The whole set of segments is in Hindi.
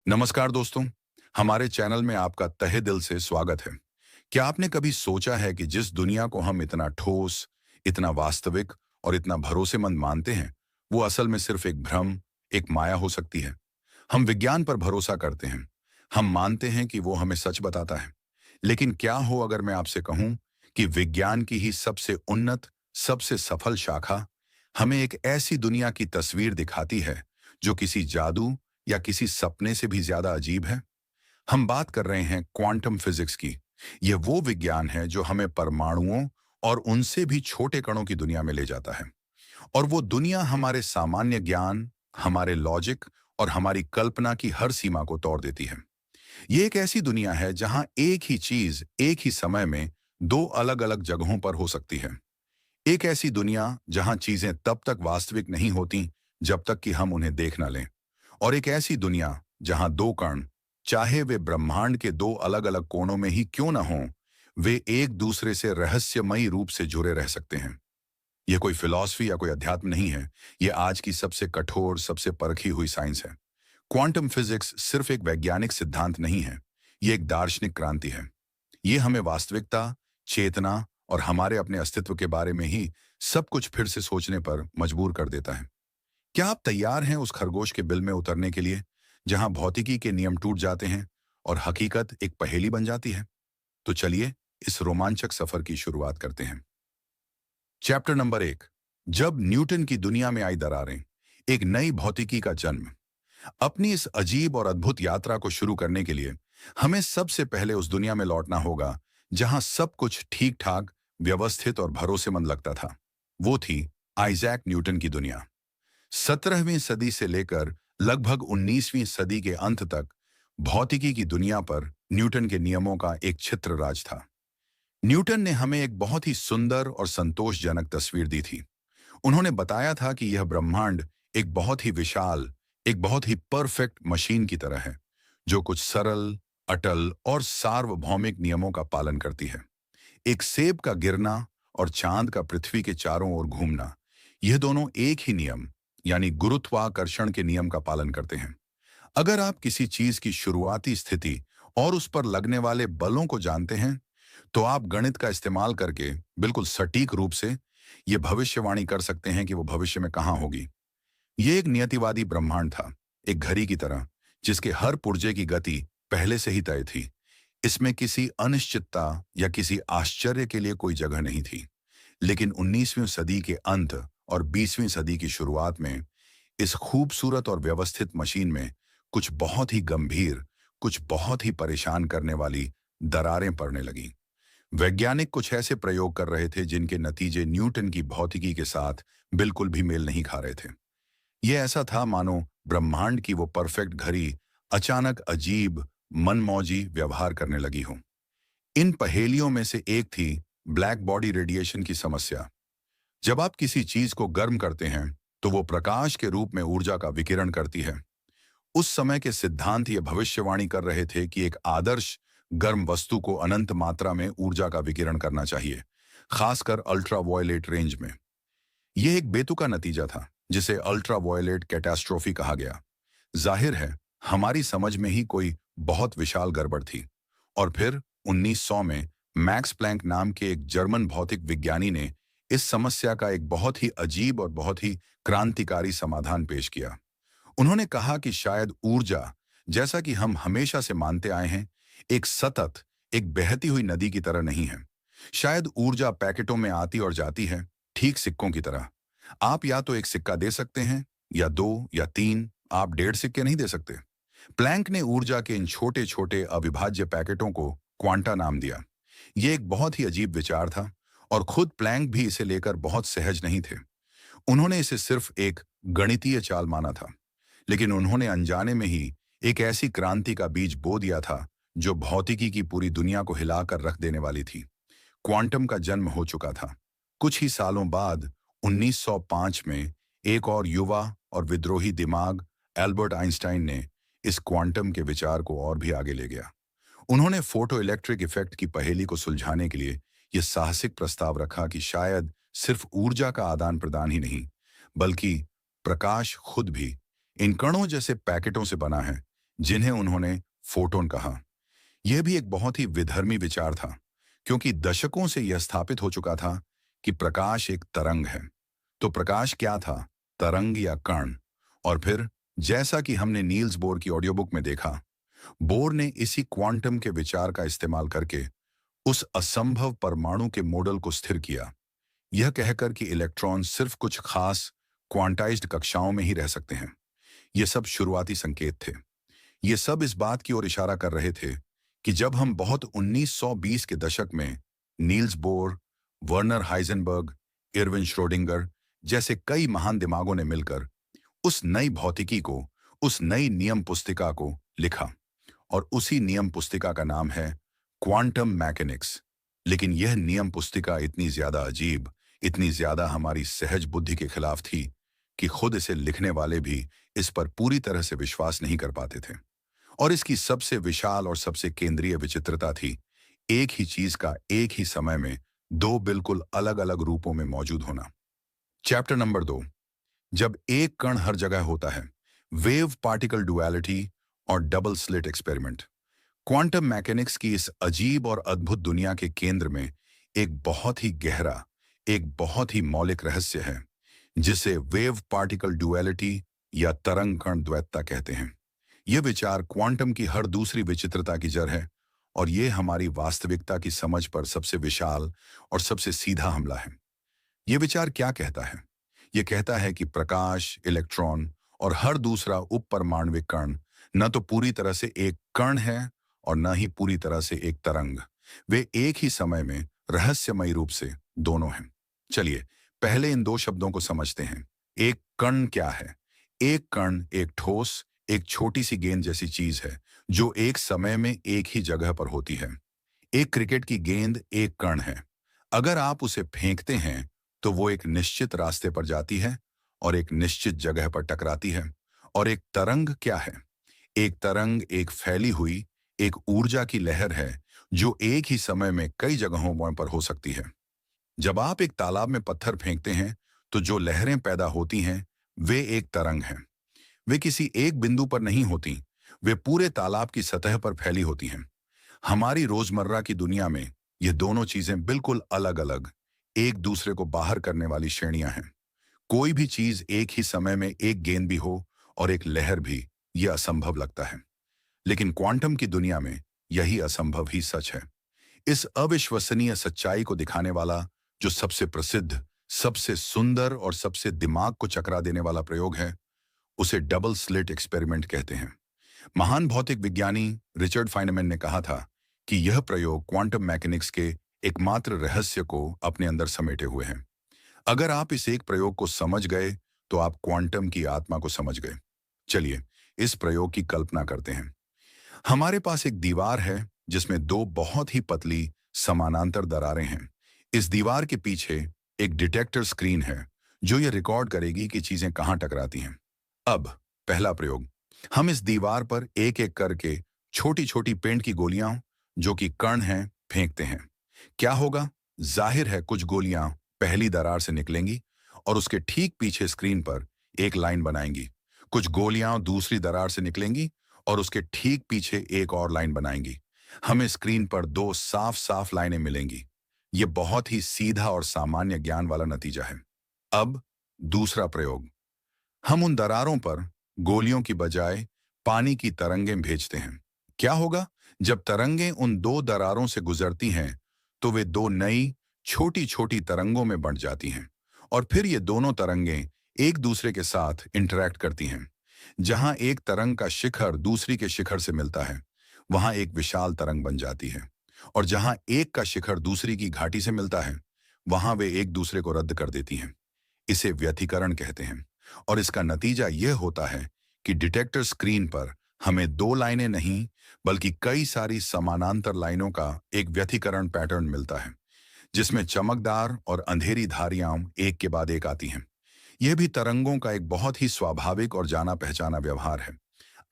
नमस्कार दोस्तों, हमारे चैनल में आपका तहे दिल से स्वागत है। क्या आपने कभी सोचा है कि जिस दुनिया को हम इतना ठोस, इतना वास्तविक और इतना भरोसेमंद मानते हैं, वो असल में सिर्फ एक भ्रम, एक माया हो सकती है। हम विज्ञान पर भरोसा करते हैं। हम मानते हैं कि वो हमें सच बताता है। लेकिन क्या हो अगर मैं आपसे कहूं कि विज्ञान की ही सबसे उन्नत, सबसे सफल शाखा हमें एक ऐसी दुनिया की तस्वीर दिखाती है जो किसी जादू या किसी सपने से भी ज्यादा अजीब है। हम बात कर रहे हैं क्वांटम फिजिक्स की। यह वो विज्ञान है जो हमें परमाणुओं और उनसे भी छोटे कणों की दुनिया में ले जाता है। और वो दुनिया हमारे सामान्य ज्ञान, हमारे लॉजिक और हमारी कल्पना की हर सीमा को तोड़ देती है। ये एक ऐसी दुनिया है जहां एक ही चीज एक ही समय में दो अलग अलग जगहों पर हो सकती है। एक ऐसी दुनिया जहां चीजें तब तक वास्तविक नहीं होती जब तक कि हम उन्हें देख न लें। और एक ऐसी दुनिया जहां दो कण, चाहे वे ब्रह्मांड के दो अलग अलग कोनों में ही क्यों न हों, वे एक दूसरे से रहस्यमयी रूप से जुड़े रह सकते हैं। यह कोई फिलॉसफी या कोई अध्यात्म नहीं है। यह आज की सबसे कठोर, सबसे परखी हुई साइंस है। क्वांटम फिजिक्स सिर्फ एक वैज्ञानिक सिद्धांत नहीं है, यह एक दार्शनिक क्रांति है। ये हमें वास्तविकता, चेतना और हमारे अपने अस्तित्व के बारे में ही सब कुछ फिर से सोचने पर मजबूर कर देता है। क्या आप तैयार हैं उस खरगोश के बिल में उतरने के लिए, जहां भौतिकी के नियम टूट जाते हैं और हकीकत एक पहेली बन जाती है? तो चलिए इस रोमांचक सफर की शुरुआत करते हैं। Chapter number 1। जब न्यूटन की दुनिया में आई दरारें, एक नई भौतिकी का जन्म। अपनी इस अजीब और अद्भुत यात्रा को शुरू करने के लिए हमें सबसे पहले उस दुनिया में लौटना होगा जहां सब कुछ ठीक ठाक, व्यवस्थित और भरोसेमंद लगता था। वो थी आइजैक न्यूटन की दुनिया। 17वीं सदी से लेकर लगभग 19वीं सदी के अंत तक भौतिकी की दुनिया पर न्यूटन के नियमों का एक छित्र राज था। न्यूटन ने हमें एक बहुत ही सुंदर और संतोषजनक तस्वीर दी थी। उन्होंने बताया था कि यह ब्रह्मांड एक बहुत ही विशाल, एक बहुत ही परफेक्ट मशीन की तरह है, जो कुछ सरल, अटल और सार्वभौमिक नियमों का पालन करती है। एक सेब का गिरना और चांद का पृथ्वी के चारों ओर घूमना, यह दोनों एक ही नियम, यानी गुरुत्वाकर्षण के नियम का पालन करते हैं। अगर आप किसी चीज की शुरुआती स्थिति और उस पर लगने वाले बलों को जानते हैं, तो आप गणित का इस्तेमाल करके बिल्कुल सटीक रूप से यह भविष्यवाणी कर सकते हैं कि वो भविष्य में कहाँ होगी। ये एक नियतिवादी ब्रह्मांड था, एक घड़ी की तरह, जिसके हर पुर्जे की गति पहले से ही तय थी। इसमें किसी अनिश्चितता या किसी आश्चर्य के लिए कोई जगह नहीं थी। लेकिन 19वीं सदी के अंत और 20वीं सदी की शुरुआत में इस खूबसूरत और व्यवस्थित मशीन में कुछ बहुत ही गंभीर, कुछ बहुत ही परेशान करने वाली दरारें पड़ने लगीं। वैज्ञानिक कुछ ऐसे प्रयोग कर रहे थे जिनके नतीजे न्यूटन की भौतिकी के साथ बिल्कुल भी मेल नहीं खा रहे थे। यह ऐसा था मानो ब्रह्मांड की वो परफेक्ट घड़ी अचानक अजीब, मनमौजी व्यवहार करने लगी हो। इन पहेलियों में से एक थी ब्लैक बॉडी रेडिएशन की समस्या। जब आप किसी चीज को गर्म करते हैं, तो वो प्रकाश के रूप में ऊर्जा का विकिरण करती है। उस समय के सिद्धांत ये भविष्यवाणी कर रहे थे कि एक आदर्श गर्म वस्तु को अनंत मात्रा में ऊर्जा का विकिरण करना चाहिए, खासकर अल्ट्रा वायलेट रेंज में। यह एक बेतुका नतीजा था, जिसे अल्ट्रा वायलेट कैटास्ट्रोफी कहा गया। जाहिर है, हमारी समझ में ही कोई बहुत विशाल गड़बड़ थी। और फिर 1900 में मैक्स प्लैंक नाम के एक जर्मन भौतिक विज्ञानी ने इस समस्या का एक बहुत ही अजीब और बहुत ही क्रांतिकारी समाधान पेश किया। उन्होंने कहा कि शायद ऊर्जा, जैसा कि हम हमेशा से मानते आए हैं, एक सतत, एक बहती हुई नदी की तरह नहीं है। शायद ऊर्जा पैकेटों में आती और जाती है, ठीक सिक्कों की तरह। आप या तो एक सिक्का दे सकते हैं, या दो या तीन, आप 1.5 सिक्के नहीं दे सकते। प्लैंक ने ऊर्जा के इन छोटे छोटे अविभाज्य पैकेटों को क्वांटा नाम दिया। यह एक बहुत ही अजीब विचार था, और खुद प्लैंक भी इसे लेकर बहुत सहज नहीं थे। उन्होंने इसे सिर्फ एक गणितीय चाल माना था, लेकिन उन्होंने अनजाने में ही एक ऐसी क्रांति का बीज बो दिया था जो भौतिकी की पूरी दुनिया को हिलाकर रख देने वाली थी। क्वांटम का जन्म हो चुका था। कुछ ही सालों बाद 1905 में एक और युवा और विद्रोही दिमाग, एल्बर्ट आइंस्टाइन ने इस क्वांटम के विचार को और भी आगे ले गया। उन्होंने फोटो इलेक्ट्रिक इफेक्ट की पहेली को सुलझाने के लिए यह साहसिक प्रस्ताव रखा कि शायद सिर्फ ऊर्जा का आदान प्रदान ही नहीं, बल्कि प्रकाश खुद भी इन कणों जैसे पैकेटों से बना है, जिन्हें उन्होंने फोटोन कहा। यह भी एक बहुत ही विधर्मी विचार था, क्योंकि दशकों से यह स्थापित हो चुका था कि प्रकाश एक तरंग है। तो प्रकाश क्या था, तरंग या कण? और फिर, जैसा कि हमने नील्स बोर की ऑडियो बुक में देखा, बोर ने इसी क्वांटम के विचार का इस्तेमाल करके उस असंभव परमाणु के मॉडल को स्थिर किया, यह कहकर कि इलेक्ट्रॉन सिर्फ कुछ खास क्वांटाइज्ड कक्षाओं में ही रह सकते हैं। ये सब शुरुआती संकेत थे। ये सब इस बात की ओर इशारा कर रहे थे कि जब हम बहुत 1920 के दशक में Niels Bohr, Werner Heisenberg, Irwin Schrodinger जैसे कई महान दिमागों ने मिलकर उस नई भौतिकी को, उस नई नियम पुस्तिका को लिखा, और उसी नियम पुस्तिका का नाम है क्वांटम मैकेनिक्स। लेकिन यह नियम पुस्तिका इतनी ज्यादा अजीब, इतनी ज्यादा हमारी सहज बुद्धि के खिलाफ थी कि खुद इसे लिखने वाले भी इस पर पूरी तरह से विश्वास नहीं कर पाते थे। और इसकी सबसे विशाल और सबसे केंद्रीय विचित्रता थी एक ही चीज का एक ही समय में दो बिल्कुल अलग अलग रूपों में मौजूद होना। चैप्टर नंबर 2, जब एक कण हर जगह होता है, वेव पार्टिकल डुअलिटी और double slit experiment. Quantum mechanics की इस अजीब और अद्भुत दुनिया के केंद्र में एक बहुत ही गहरा, एक बहुत ही मौलिक रहस्य है, जिसे वेव पार्टिकल डुअलिटी या तरंग कण द्वैतता कहते हैं। यह विचार क्वांटम की हर दूसरी विचित्रता की जड़ है, और यह हमारी वास्तविकता की समझ पर सबसे विशाल और सबसे सीधा हमला है। यह विचार क्या कहता है? यह कहता है कि प्रकाश, इलेक्ट्रॉन और हर दूसरा उप परमाणविक कण न तो पूरी तरह से एक कण है और न ही पूरी तरह से एक तरंग। वे एक ही समय में रहस्यमयी रूप से दोनों हैं। चलिए पहले इन दो शब्दों को समझते हैं। एक कण क्या है? एक कण एक ठोस, एक छोटी सी गेंद जैसी चीज है जो एक समय में एक ही जगह पर होती है। एक क्रिकेट की गेंद एक कण है। अगर आप उसे फेंकते हैं तो वो एक निश्चित रास्ते पर जाती है और एक निश्चित जगह पर टकराती है। और एक तरंग क्या है? एक तरंग एक फैली हुई, एक ऊर्जा की लहर है जो एक ही समय में कई जगहों पर हो सकती है। जब आप एक तालाब में पत्थर फेंकते हैं तो जो लहरें पैदा होती हैं वे एक तरंग हैं। वे किसी एक बिंदु पर नहीं होती, वे पूरे तालाब की सतह पर फैली होती हैं। हमारी रोजमर्रा की दुनिया में ये दोनों चीजें बिल्कुल अलग अलग, एक दूसरे को बाहर करने वाली श्रेणियां हैं। कोई भी चीज एक ही समय में एक गेंद भी हो और एक लहर भी, यह असंभव लगता है। लेकिन क्वांटम की दुनिया में यही असंभव ही सच है। इस अविश्वसनीय सच्चाई को दिखाने वाला जो सबसे प्रसिद्ध, सबसे सुंदर और सबसे दिमाग को चकरा देने वाला प्रयोग है, उसे डबल स्लिट एक्सपेरिमेंट कहते हैं। महान भौतिक विज्ञानी रिचर्ड फाइनमैन ने कहा था कि यह प्रयोग क्वांटम मैकेनिक्स के एकमात्र रहस्य को अपने अंदर समेटे हुए हैं। अगर आप इस एक प्रयोग को समझ गए तो आप क्वांटम की आत्मा को समझ गए। चलिए इस प्रयोग की कल्पना करते हैं। हमारे पास एक दीवार है जिसमें दो बहुत ही पतली समानांतर दरारें हैं। इस दीवार के पीछे एक डिटेक्टर स्क्रीन है जो यह रिकॉर्ड करेगी कि चीजें कहां टकराती हैं। अब पहला प्रयोग, हम इस दीवार पर एक एक करके छोटी छोटी पेंट की गोलियां जो कि कण हैं फेंकते हैं। क्या होगा? जाहिर है कुछ गोलियां पहली दरार से निकलेंगी और उसके ठीक पीछे स्क्रीन पर एक लाइन बनाएंगी। कुछ गोलियां दूसरी दरार से निकलेंगी और उसके ठीक पीछे एक और लाइन बनाएंगी। हमें स्क्रीन पर दो साफ साफ लाइनें मिलेंगी। यह बहुत ही सीधा और सामान्य ज्ञान वाला नतीजा है। अब दूसरा प्रयोग, हम उन दरारों पर गोलियों की बजाय पानी की तरंगें भेजते हैं। क्या होगा? जब तरंगें उन दो दरारों से गुजरती हैं तो वे दो नई छोटी छोटी तरंगों में बंट जाती हैं, और फिर ये दोनों तरंगें एक दूसरे के साथ इंटरैक्ट करती हैं। जहां एक तरंग का शिखर दूसरी के शिखर से मिलता है, वहां एक विशाल तरंग बन जाती है, और जहां एक का शिखर दूसरी की घाटी से मिलता है, वहां वे एक दूसरे को रद्द कर देती हैं। इसे व्यतिकरण कहते हैं, और इसका नतीजा यह होता है कि डिटेक्टर स्क्रीन पर हमें दो लाइनें नहीं बल्कि कई सारी समानांतर लाइनों का एक व्यतिकरण पैटर्न मिलता है, जिसमें चमकदार और अंधेरी धारियां एक के बाद एक आती हैं। यह भी तरंगों का एक बहुत ही स्वाभाविक और जाना पहचाना व्यवहार है।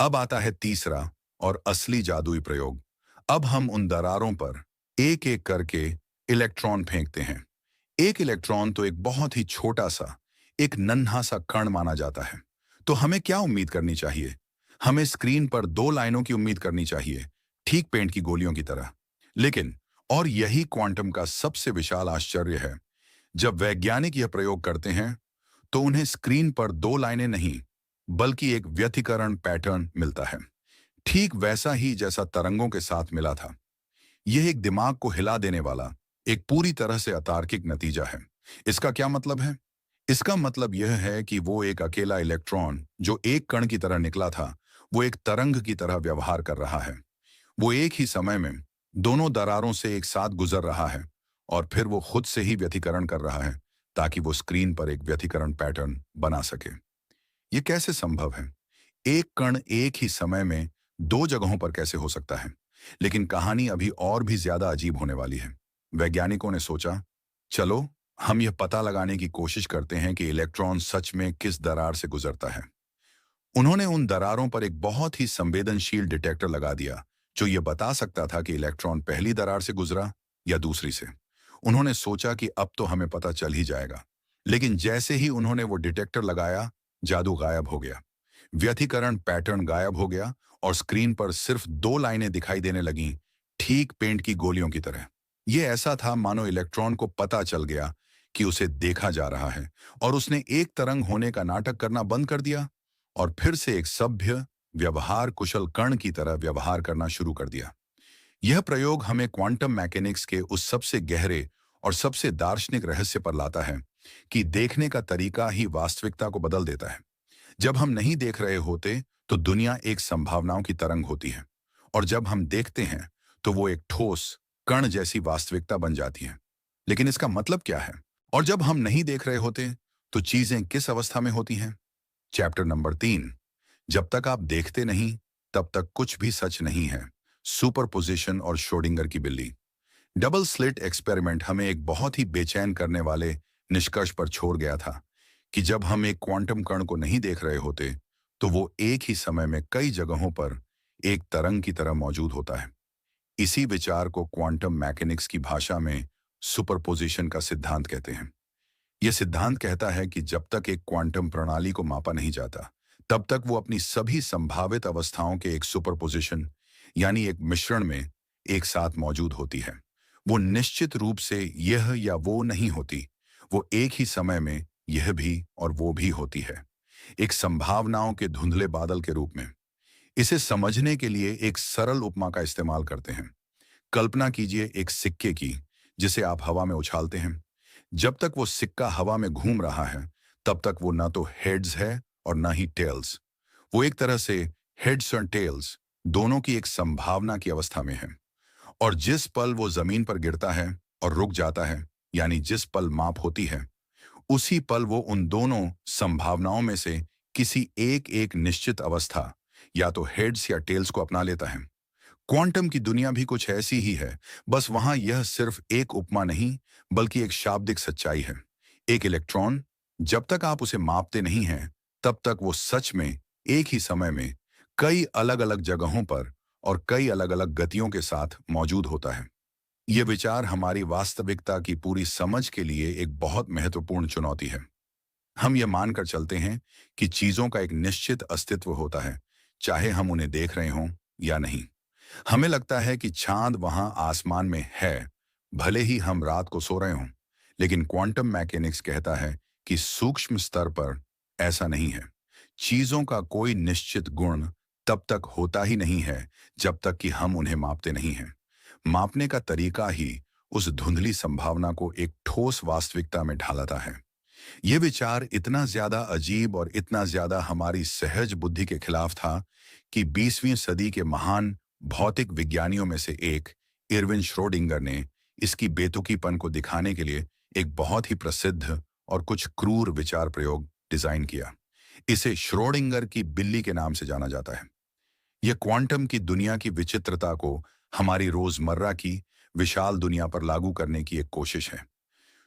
अब आता है तीसरा और असली जादुई प्रयोग। अब हम उन दरारों पर एक एक करके इलेक्ट्रॉन फेंकते हैं। एक इलेक्ट्रॉन तो एक बहुत ही छोटा सा, एक नन्हा सा कण माना जाता है। तो हमें क्या उम्मीद करनी चाहिए? हमें स्क्रीन पर दो लाइनों की उम्मीद करनी चाहिए, ठीक पेंट की गोलियों की तरह। लेकिन और यही क्वांटम का सबसे विशाल आश्चर्य है, जब वैज्ञानिक यह प्रयोग करते हैं तो उन्हें स्क्रीन पर दो लाइनें नहीं, बल्कि एक व्यतिकरण पैटर्न मिलता है, ठीक वैसा ही जैसा तरंगों के साथ मिला था। यह एक दिमाग को हिला देने वाला, एक पूरी तरह से अतार्किक नतीजा है। इसका क्या मतलब है? इसका मतलब यह है कि वो एक अकेला इलेक्ट्रॉन जो एक कण की तरह निकला था, वो एक तरंग की तरह व्यवहार कर रहा है। वो एक ही समय में दोनों दरारों से एक साथ गुजर रहा है और फिर वो खुद से ही व्यतिकरण कर रहा है, ताकि वो स्क्रीन पर एक व्यतिकरण पैटर्न बना सके। ये कैसे संभव है? एक कण एक ही समय में दो जगहों पर कैसे हो सकता है? लेकिन कहानी अभी और भी ज्यादा अजीब होने वाली है। वैज्ञानिकों ने सोचा, चलो हम यह पता लगाने की कोशिश करते हैं कि इलेक्ट्रॉन सच में किस दरार से गुजरता है। उन्होंने उन दरारों पर एक बहुत ही संवेदनशील डिटेक्टर लगा दिया, जो यह बता सकता था कि इलेक्ट्रॉन पहली दरार से गुजरा या दूसरी से। उन्होंने सोचा कि अब तो हमें पता चल ही जाएगा। लेकिन जैसे ही उन्होंने वो डिटेक्टर लगाया, जादू गायब हो गया। व्यतिकरण पैटर्न गायब हो गया और स्क्रीन पर सिर्फ दो लाइनें दिखाई देने लगीं, ठीक पेंट की गोलियों की तरह। ये ऐसा था मानो इलेक्ट्रॉन को पता चल गया कि उसे देखा जा रहा है और उसने एक तरंग होने का नाटक करना बंद कर दिया और फिर से एक सभ्य, व्यवहार कुशल कण की तरह व्यवहार करना शुरू कर दिया। यह प्रयोग हमें क्वांटम मैकेनिक्स के उस सबसे गहरे और सबसे दार्शनिक रहस्य पर लाता है कि देखने का तरीका ही वास्तविकता को बदल देता है। जब हम नहीं देख रहे होते तो दुनिया एक संभावनाओं की तरंग होती है, और जब हम देखते हैं तो वो एक ठोस कण जैसी वास्तविकता बन जाती है। लेकिन इसका मतलब क्या है? और जब हम नहीं देख रहे होते तो चीजें किस अवस्था में होती हैं? Chapter number 3। जब तक आप देखते नहीं, तब तक कुछ भी सच नहीं है। सुपरपोजिशन और श्रोडिंगर की बिल्ली। डबल स्लिट एक्सपेरिमेंट हमें एक बहुत ही बेचैन करने वाले निष्कर्ष पर छोड़ गया था कि जब हम एक क्वांटम कण को नहीं देख रहे होते तो वो एक ही समय में कई जगहों पर एक तरंग की तरह मौजूद होता है। इसी विचार को क्वांटम मैकेनिक्स की भाषा में सुपरपोजिशन का सिद्धांत कहते हैं। यह सिद्धांत कहता है कि जब तक एक क्वांटम प्रणाली को मापा नहीं जाता, तब तक वो अपनी सभी संभावित अवस्थाओं के एक सुपरपोजिशन, यानी एक मिश्रण में एक साथ मौजूद होती है। वो निश्चित रूप से यह या वो नहीं होती, वो एक ही समय में यह भी और वो भी होती है, एक संभावनाओं के धुंधले बादल के रूप में। इसे समझने के लिए एक सरल उपमा का इस्तेमाल करते हैं। कल्पना कीजिए एक सिक्के की, जिसे आप हवा में उछालते हैं। जब तक वो सिक्का हवा में घूम रहा है, तब तक वो ना तो हेड्स है और ना ही टेल्स। वो एक तरह से हेड्स और टेल्स दोनों की एक संभावना की अवस्था में है। और जिस पल वो जमीन पर गिरता है और रुक जाता है, यानी जिस पल माप होती है, उसी पल वो उन दोनों संभावनाओं में से किसी एक एक निश्चित अवस्था, या तो हेड्स या टेल्स को अपना लेता है। क्वांटम की दुनिया भी कुछ ऐसी ही है, बस वहां यह सिर्फ एक उपमा नहीं, बल्कि एक शाब्दिक सच्चाई है। एक इलेक्ट्रॉन, जब तक आप उसे मापते नहीं हैं, तब तक वो सच में एक ही समय में कई अलग अलग जगहों पर और कई अलग अलग गतियों के साथ मौजूद होता है। ये विचार हमारी वास्तविकता की पूरी समझ के लिए एक बहुत महत्वपूर्ण चुनौती है। हम ये मानकर चलते हैं कि चीजों का एक निश्चित अस्तित्व होता है, चाहे हम उन्हें देख रहे हों या नहीं। हमें लगता है कि चांद वहां आसमान में है, भले ही हम रात को सो रहे हों। लेकिन क्वांटम मैकेनिक्स कहता है कि सूक्ष्म स्तर पर ऐसा नहीं है। चीजों का कोई निश्चित गुण तब तक होता ही नहीं है जब तक कि हम उन्हें मापते नहीं हैं। मापने का तरीका ही उस धुंधली संभावना को एक ठोस वास्तविकता में ढालता है। यह विचार इतना ज्यादा अजीब और इतना ज्यादा हमारी सहज बुद्धि के खिलाफ था कि 20वीं सदी के महान भौतिक विज्ञानियों में से एक इरविन श्रोडिंगर ने इसकी बेतुकीपन को दिखाने के लिए एक बहुत ही प्रसिद्ध और कुछ क्रूर विचार प्रयोग डिजाइन किया। इसे श्रोडिंगर की बिल्ली के नाम से जाना जाता है। यह क्वांटम की दुनिया की विचित्रता को हमारी रोजमर्रा की विशाल दुनिया पर लागू करने की एक कोशिश है।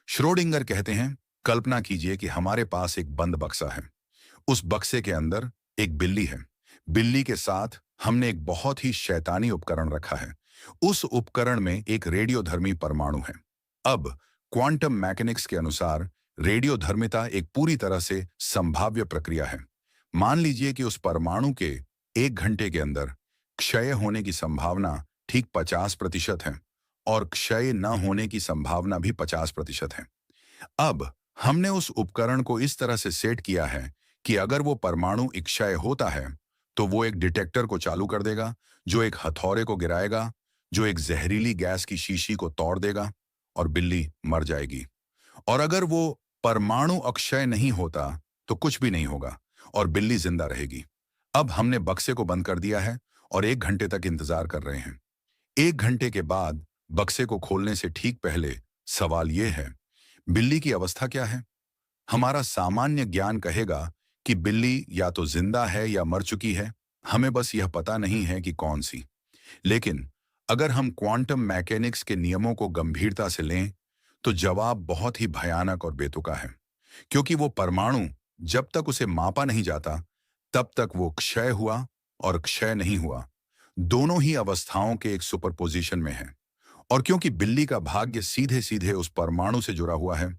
श्रोडिंगर कहते हैं, कल्पना कीजिए कि हमारे पास एक बंद बक्सा है। उस बक्से के अंदर एक बिल्ली है। बिल्ली के साथ हमने एक बहुत ही शैतानी उपकरण रखा है। उस उपकरण में एक रेडियोधर्मी परमाणु है। अब क्वांटम मैकेनिक्स के अनुसार रेडियोधर्मिता एक पूरी तरह से संभाव्य प्रक्रिया है। मान लीजिए कि उस परमाणु के 1 घंटे के अंदर क्षय होने की संभावना ठीक 50% है और क्षय न होने की संभावना भी 50% है। अब हमने उस उपकरण को इस तरह से सेट किया है कि अगर वो परमाणु क्षय होता है तो वो एक डिटेक्टर को चालू कर देगा, जो एक हथौड़े को गिराएगा, जो एक जहरीली गैस की शीशी को तोड़ देगा और बिल्ली मर जाएगी। और अगर वो परमाणु अक्षय नहीं होता तो कुछ भी नहीं होगा और बिल्ली जिंदा रहेगी। अब हमने बक्से को बंद कर दिया है और 1 घंटे तक इंतजार कर रहे हैं। 1 घंटे के बाद बक्से को खोलने से ठीक पहले सवाल यह है, बिल्ली की अवस्था क्या है? हमारा सामान्य ज्ञान कहेगा कि बिल्ली या तो जिंदा है या मर चुकी है। हमें बस यह पता नहीं है कि कौन सी। लेकिन अगर हम क्वांटम मैकेनिक्स के नियमों को गंभीरता से लें तो जवाब बहुत ही भयानक और बेतुका है, क्योंकि वो परमाणु जब तक उसे मापा नहीं जाता तब तक वो क्षय हुआ और क्षय नहीं हुआ दोनों ही अवस्थाओं के एक सुपरपोजिशन में है। और क्योंकि बिल्ली का भाग्य सीधे सीधे उस परमाणु से जुड़ा हुआ है,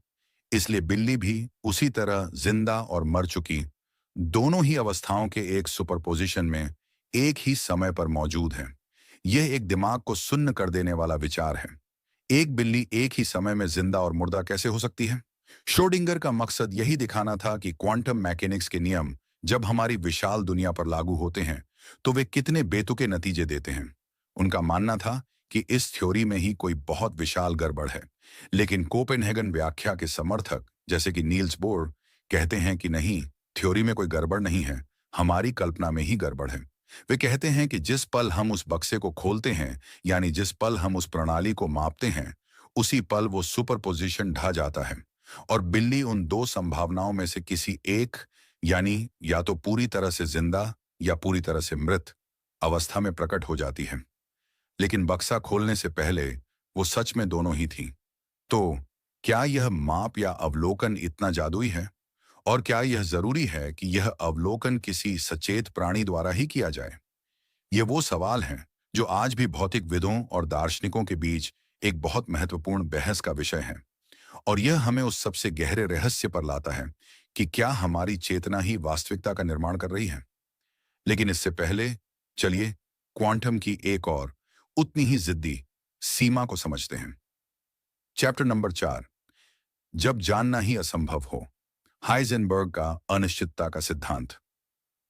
इसलिए बिल्ली भी उसी तरह जिंदा और मर चुकी दोनों ही अवस्थाओं के एक सुपरपोजिशन में एक ही समय पर मौजूद है। यह एक दिमाग को सुन्न कर देने वाला विचार है। एक बिल्ली एक ही समय में जिंदा और मुर्दा कैसे हो सकती है? श्रोडिंगर का मकसद यही दिखाना था कि क्वांटम मैकेनिक्स के नियम जब हमारी विशाल दुनिया पर लागू होते हैं तो वे कितने बेतुके नतीजे देते हैं। उनका मानना था कि इस थ्योरी में ही कोई बहुत विशाल गड़बड़ है, लेकिन कोपेनहेगन व्याख्या के समर्थक जैसे कि नील्स बोर कहते हैं कि नहीं, थ्योरी में कोई गड़बड़ नहीं है, हमारी कल्पना में ही गड़बड़ है। वे कहते हैं कि जिस पल हम उस बक्से को खोलते हैं, यानी जिस पल हम उस प्रणाली को मापते हैं, उसी पल वो सुपरपोजिशन ढह जाता है और बिल्ली उन दो संभावनाओं में से किसी एक, यानी या तो पूरी तरह से जिंदा या पूरी तरह से मृत अवस्था में प्रकट हो जाती है। लेकिन बक्सा खोलने से पहले वो सच में दोनों ही थी। तो क्या यह माप या अवलोकन इतना जादुई है? और क्या यह जरूरी है कि यह अवलोकन किसी सचेत प्राणी द्वारा ही किया जाए? ये वो सवाल हैं जो आज भी भौतिकविदों और दार्शनिकों के बीच एक बहुत महत्वपूर्ण बहस का विषय है। और यह हमें उस सबसे गहरे रहस्य पर लाता है कि क्या हमारी चेतना ही वास्तविकता का निर्माण कर रही है। लेकिन इससे पहले चलिए क्वांटम की एक और उतनी ही जिद्दी सीमा को समझते हैं। चैप्टर नंबर 4, जब जानना ही असंभव हो, हाइजेनबर्ग का अनिश्चितता का सिद्धांत।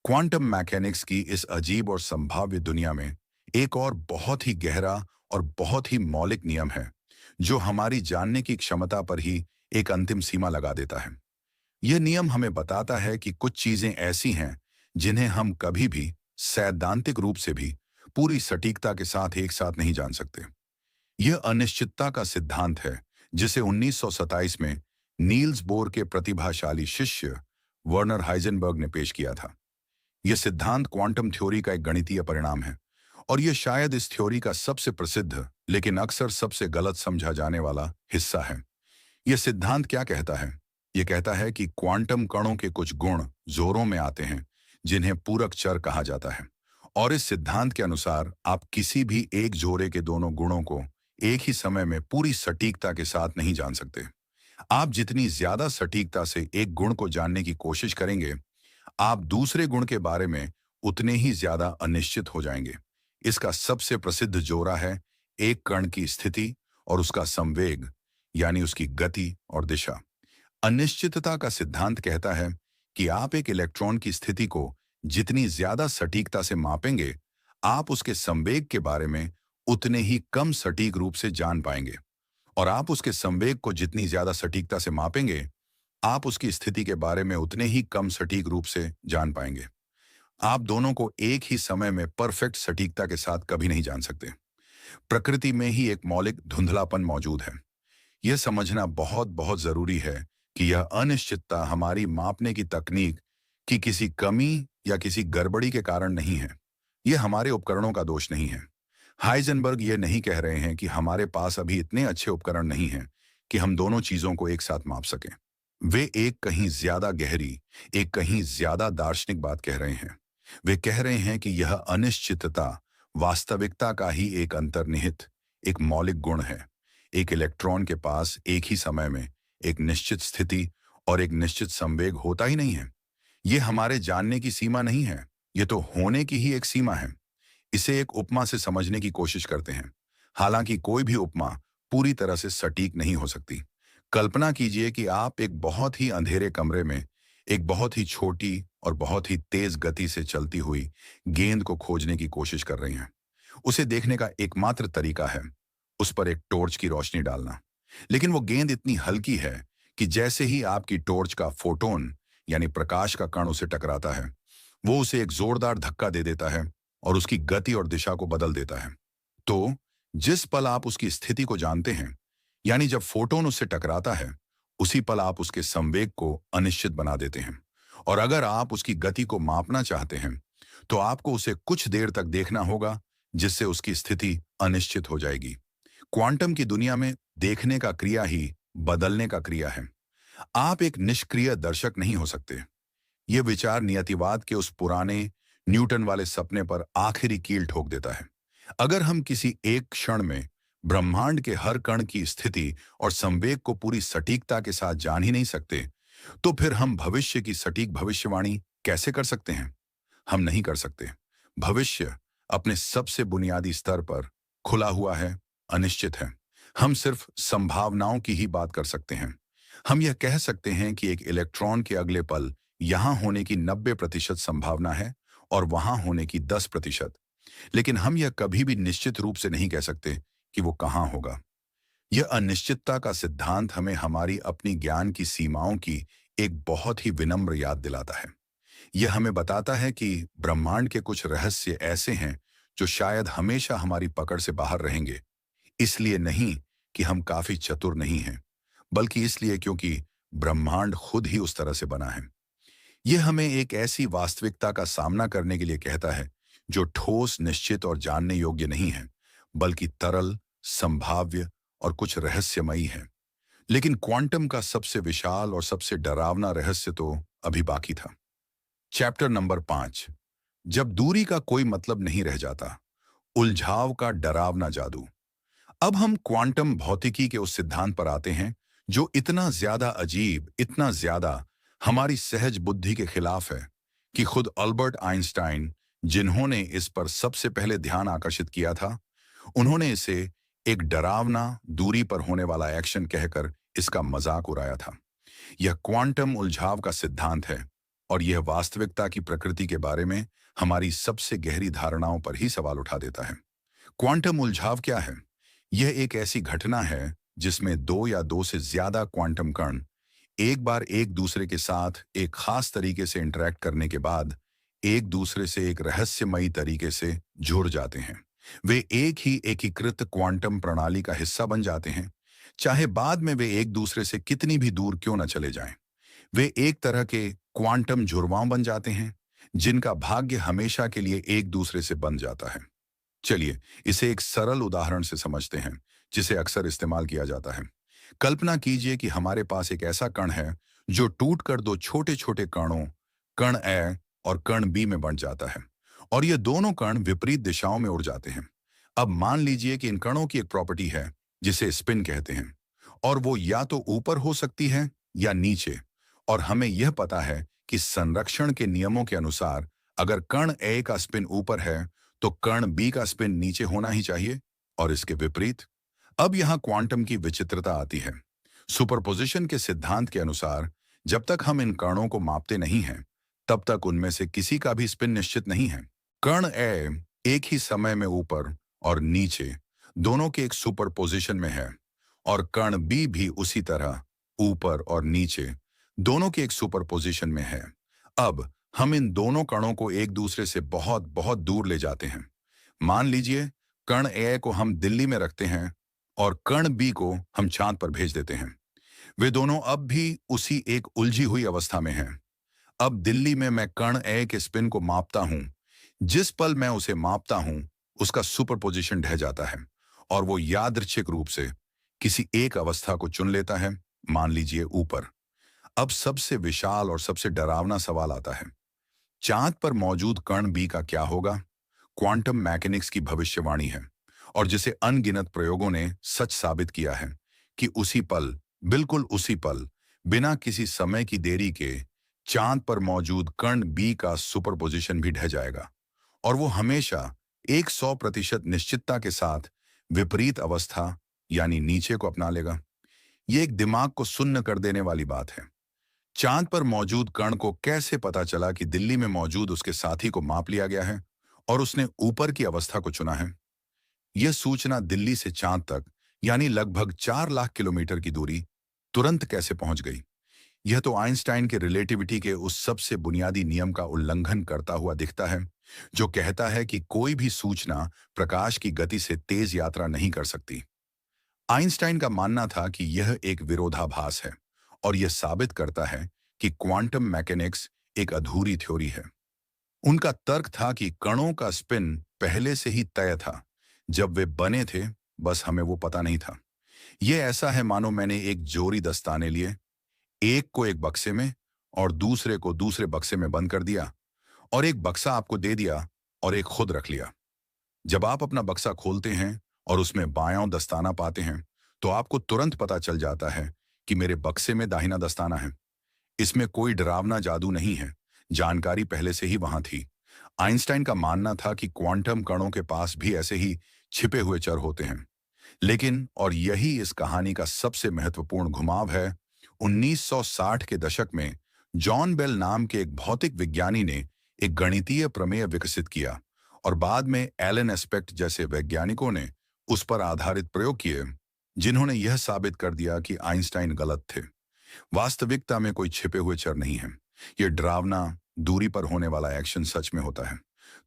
क्वांटम मैकेनिक्स की इस अजीब और संभाव्य दुनिया में एक और बहुत ही गहरा और बहुत ही मौलिक नियम है जो हमारी जानने की क्षमता पर ही एक अंतिम सीमा लगा देता है। यह नियम हमें बताता है कि कुछ चीजें ऐसी हैं जिन्हें हम कभी भी सैद्धांतिक रूप से भी पूरी सटीकता के साथ एक साथ नहीं जान सकते। यह अनिश्चितता का सिद्धांत है जिसे 1927 में नील्स बोर के प्रतिभाशाली शिष्य वर्नर हाइजेनबर्ग ने पेश किया था। यह सिद्धांत क्वांटम थ्योरी का एक गणितीय परिणाम है और यह शायद इस थ्योरी का सबसे प्रसिद्ध लेकिन अक्सर सबसे गलत समझा जाने वाला हिस्सा है। यह सिद्धांत क्या कहता है? यह कहता है कि क्वांटम कणों के कुछ गुण जोरों में आते हैं जिन्हें पूरक चर कहा जाता है। और इस सिद्धांत के अनुसार आप किसी भी एक जोड़े के दोनों गुणों को एक ही समय में पूरी सटीकता के साथ नहीं जान सकते। आप जितनी ज्यादा सटीकता से एक गुण को जानने की कोशिश करेंगे, आप दूसरे गुण के बारे में उतने ही ज्यादा अनिश्चित हो जाएंगे। इसका सबसे प्रसिद्ध जोड़ा है एक कण की स्थिति और उसका संवेग, यानी उसकी गति और दिशा। अनिश्चितता का सिद्धांत कहता है कि आप एक इलेक्ट्रॉन की स्थिति को जितनी ज्यादा सटीकता से मापेंगे, आप उसके संवेग के बारे में उतने ही कम सटीक रूप से जान पाएंगे। और आप उसके संवेग को जितनी ज्यादा सटीकता से मापेंगे, आप उसकी स्थिति के बारे में उतने ही कम सटीक रूप से जान पाएंगे। आप दोनों को एक ही समय में परफेक्ट सटीकता के साथ कभी नहीं जान सकते। प्रकृति में ही एक मौलिक धुंधलापन मौजूद है। यह समझना बहुत बहुत जरूरी है कि यह अनिश्चितता हमारी मापने की तकनीक की किसी कमी या किसी गड़बड़ी के कारण नहीं है। यह हमारे उपकरणों का दोष नहीं है। हाइजेनबर्ग ये नहीं कह रहे हैं कि हमारे पास अभी इतने अच्छे उपकरण नहीं हैं कि हम दोनों चीजों को एक साथ माप सकें। वे एक कहीं ज्यादा गहरी, एक कहीं ज्यादा दार्शनिक बात कह रहे हैं। वे कह रहे हैं कि यह अनिश्चितता वास्तविकता का ही एक अंतर्निहित, एक मौलिक गुण है। एक इलेक्ट्रॉन के पास एक ही समय में एक निश्चित स्थिति और एक निश्चित संवेग होता ही नहीं है। यह हमारे जानने की सीमा नहीं है, ये तो होने की ही एक सीमा है। इसे एक उपमा से समझने की कोशिश करते हैं। हालांकि कोई भी उपमा पूरी तरह से सटीक नहीं हो सकती। कल्पना कीजिए कि आप एक बहुत ही अंधेरे कमरे में एक बहुत ही छोटी और बहुत ही तेज गति से चलती हुई गेंद को खोजने की कोशिश कर रही हैं। उसे देखने का एकमात्र तरीका है उस पर एक टॉर्च की रोशनी डालना। लेकिन वो गेंद इतनी हल्की है कि जैसे ही आपकी टॉर्च का फोटोन यानी प्रकाश का कण उसे टकराता है, वो उसे एक जोरदार धक्का दे देता है और उसकी गति और दिशा को बदल देता है। तो जिस पल आप उसकी स्थिति को जानते हैं, यानी जब फोटोन उससे टकराता है, उसी पल आप उसके संवेग को अनिश्चित बना देते हैं। और अगर आप उसकी गति को मापना चाहते हैं, तो आपको उसे कुछ देर तक देखना होगा, जिससे उसकी स्थिति अनिश्चित हो जाएगी। क्वांटम की दुनिया में देखने का क्रिया ही बदलने का क्रिया है। आप एक निष्क्रिय दर्शक नहीं हो सकते। यह विचार नियतिवाद के उस पुराने न्यूटन वाले सपने पर आखिरी कील ठोक देता है। अगर हम किसी एक क्षण में ब्रह्मांड के हर कण की स्थिति और संवेग को पूरी सटीकता के साथ जान ही नहीं सकते, तो फिर हम भविष्य की सटीक भविष्यवाणी कैसे कर सकते हैं? हम नहीं कर सकते। भविष्य अपने सबसे बुनियादी स्तर पर खुला हुआ है, अनिश्चित है। हम सिर्फ संभावनाओं की ही बात कर सकते हैं। हम यह कह सकते हैं कि एक इलेक्ट्रॉन के अगले पल यहां होने की 90% संभावना है और वहां होने की 10%। लेकिन हम यह कभी भी निश्चित रूप से नहीं कह सकते कि वो कहां होगा। यह अनिश्चितता का सिद्धांत हमें हमारी अपनी ज्ञान की सीमाओं की एक बहुत ही विनम्र याद दिलाता है। यह हमें बताता है कि ब्रह्मांड के कुछ रहस्य ऐसे हैं जो शायद हमेशा हमारी पकड़ से बाहर रहेंगे। इसलिए नहीं कि हम काफी चतुर नहीं हैं, बल्कि इसलिए क्योंकि ब्रह्मांड खुद ही उस तरह से बना है। यह हमें एक ऐसी वास्तविकता का सामना करने के लिए कहता है जो ठोस, निश्चित और जानने योग्य नहीं है, बल्कि तरल, संभाव्य और कुछ रहस्यमयी है। लेकिन क्वांटम का सबसे विशाल और सबसे डरावना रहस्य तो अभी बाकी था। Chapter number 5। जब दूरी का कोई मतलब नहीं रह जाता, उलझाव का डरावना जादू। अब हम क्वांटम भौतिकी के उस सिद्धांत पर आते हैं जो इतना ज्यादा अजीब, इतना ज्यादा हमारी सहज बुद्धि के खिलाफ है कि खुद अल्बर्ट आइंस्टाइन, जिन्होंने इस पर सबसे पहले ध्यान आकर्षित किया था, उन्होंने इसे एक डरावना, दूरी पर होने वाला एक्शन कहकर इसका मजाक उड़ाया था। यह क्वांटम उलझाव का सिद्धांत है और यह वास्तविकता की प्रकृति के बारे में हमारी सबसे गहरी धारणाओं पर ही सवाल उठा देता है। क्वांटम उलझाव क्या है? यह एक ऐसी घटना है जिसमें दो या दो से ज्यादा क्वांटम कण एक बार एक दूसरे के साथ एक खास तरीके से इंटरैक्ट करने के बाद एक दूसरे से एक रहस्यमयी तरीके से जुड़ जाते हैं। वे एक ही एकीकृत क्वांटम प्रणाली का हिस्सा बन जाते हैं, चाहे बाद में वे एक दूसरे से कितनी भी दूर क्यों न चले जाएं। वे एक तरह के क्वांटम जुड़वां बन जाते हैं जिनका भाग्य हमेशा के लिए एक दूसरे से बन जाता है। चलिए इसे एक सरल उदाहरण से समझते हैं जिसे अक्सर इस्तेमाल किया जाता है। कल्पना कीजिए कि हमारे पास एक ऐसा कण है जो टूटकर दो छोटे छोटे कणों, कण ए और कण बी में बंट जाता है और ये दोनों कण विपरीत दिशाओं में उड़ जाते हैं। अब मान लीजिए कि इन कणों की एक प्रॉपर्टी है जिसे स्पिन कहते हैं और वो या तो ऊपर हो सकती है या नीचे। और हमें यह पता है कि संरक्षण के नियमों के अनुसार अगर कण ए का स्पिन ऊपर है तो कण बी का स्पिन नीचे होना ही चाहिए और इसके विपरीत। अब यहां क्वांटम की विचित्रता आती है। सुपरपोजिशन के सिद्धांत के अनुसार जब तक हम इन कणों को मापते नहीं हैं, तब तक उनमें से किसी का भी स्पिन निश्चित नहीं है। कण ए एक ही समय में ऊपर और नीचे दोनों के एक सुपरपोजिशन में है और कण बी भी उसी तरह ऊपर और नीचे दोनों के एक सुपरपोजिशन में है। अब हम इन दोनों कणों को एक दूसरे से बहुत बहुत दूर ले जाते हैं। मान लीजिए कण ए को हम दिल्ली में रखते हैं और कण बी को हम चांद पर भेज देते हैं। वे दोनों अब भी उसी एक उलझी हुई अवस्था में हैं। अब दिल्ली में मैं कण ए के स्पिन को मापता हूं। जिस पल मैं उसे मापता हूं, उसका सुपरपोजिशन ढह जाता है और वो यादृच्छिक रूप से किसी एक अवस्था को चुन लेता है, मान लीजिए ऊपर। अब सबसे विशाल और सबसे डरावना सवाल आता है, चांद पर मौजूद कण बी का क्या होगा? क्वांटम मैकेनिक्स की भविष्यवाणी है और जिसे अनगिनत प्रयोगों ने सच साबित किया है कि उसी पल, बिल्कुल उसी पल, बिना किसी समय की देरी के चांद पर मौजूद कण बी का सुपरपोजिशन भी ढह जाएगा और वो हमेशा एक 100% निश्चितता के साथ विपरीत अवस्था यानी नीचे को अपना लेगा। ये एक दिमाग को सुन्न कर देने वाली बात है। चांद पर मौजूद कण को कैसे पता चला कि दिल्ली में मौजूद उसके साथी को माप लिया गया है और उसने ऊपर की अवस्था को चुना है? यह सूचना दिल्ली से चांद तक यानी लगभग 4 लाख किलोमीटर की दूरी तुरंत कैसे पहुंच गई? यह तो आइंस्टाइन के रिलेटिविटी के उस सबसे बुनियादी नियम का उल्लंघन करता हुआ दिखता है जो कहता है कि कोई भी सूचना प्रकाश की गति से तेज यात्रा नहीं कर सकती। आइंस्टाइन का मानना था कि यह एक विरोधाभास है और यह साबित करता है कि क्वांटम मैकेनिक्स एक अधूरी थ्योरी है। उनका तर्क था कि कणों का स्पिन पहले से ही तय था, जब वे बने थे, बस हमें वो पता नहीं था। यह ऐसा है मानो मैंने एक जोड़ी दस्ताने लिए, एक को एक बक्से में और दूसरे को दूसरे बक्से में बंद कर दिया और एक बक्सा आपको दे दिया और एक खुद रख लिया। जब आप अपना बक्सा खोलते हैं और उसमें बायां दस्ताना पाते हैं, तो आपको तुरंत पता चल जाता है कि मेरे बक्से में दाहिना दस्ताना है। इसमें कोई डरावना जादू नहीं है, जानकारी पहले से ही वहां थी। आइंस्टाइन का मानना था कि क्वांटम कणों के पास भी ऐसे ही छिपे हुए चर होते हैं। लेकिन, और यही इस कहानी का सबसे महत्वपूर्ण घुमाव है, 1960 के दशक में जॉन बेल नाम के एक भौतिक विज्ञानी ने एक गणितीय प्रमेय विकसित किया और बाद में एलन एस्पेक्ट जैसे वैज्ञानिकों ने उस पर आधारित प्रयोग किए, जिन्होंने यह साबित कर दिया कि आइंस्टाइन गलत थे। वास्तविकता में कोई छिपे हुए चर नहीं है। यह डरावना, दूरी पर होने वाला एक्शन सच में होता है।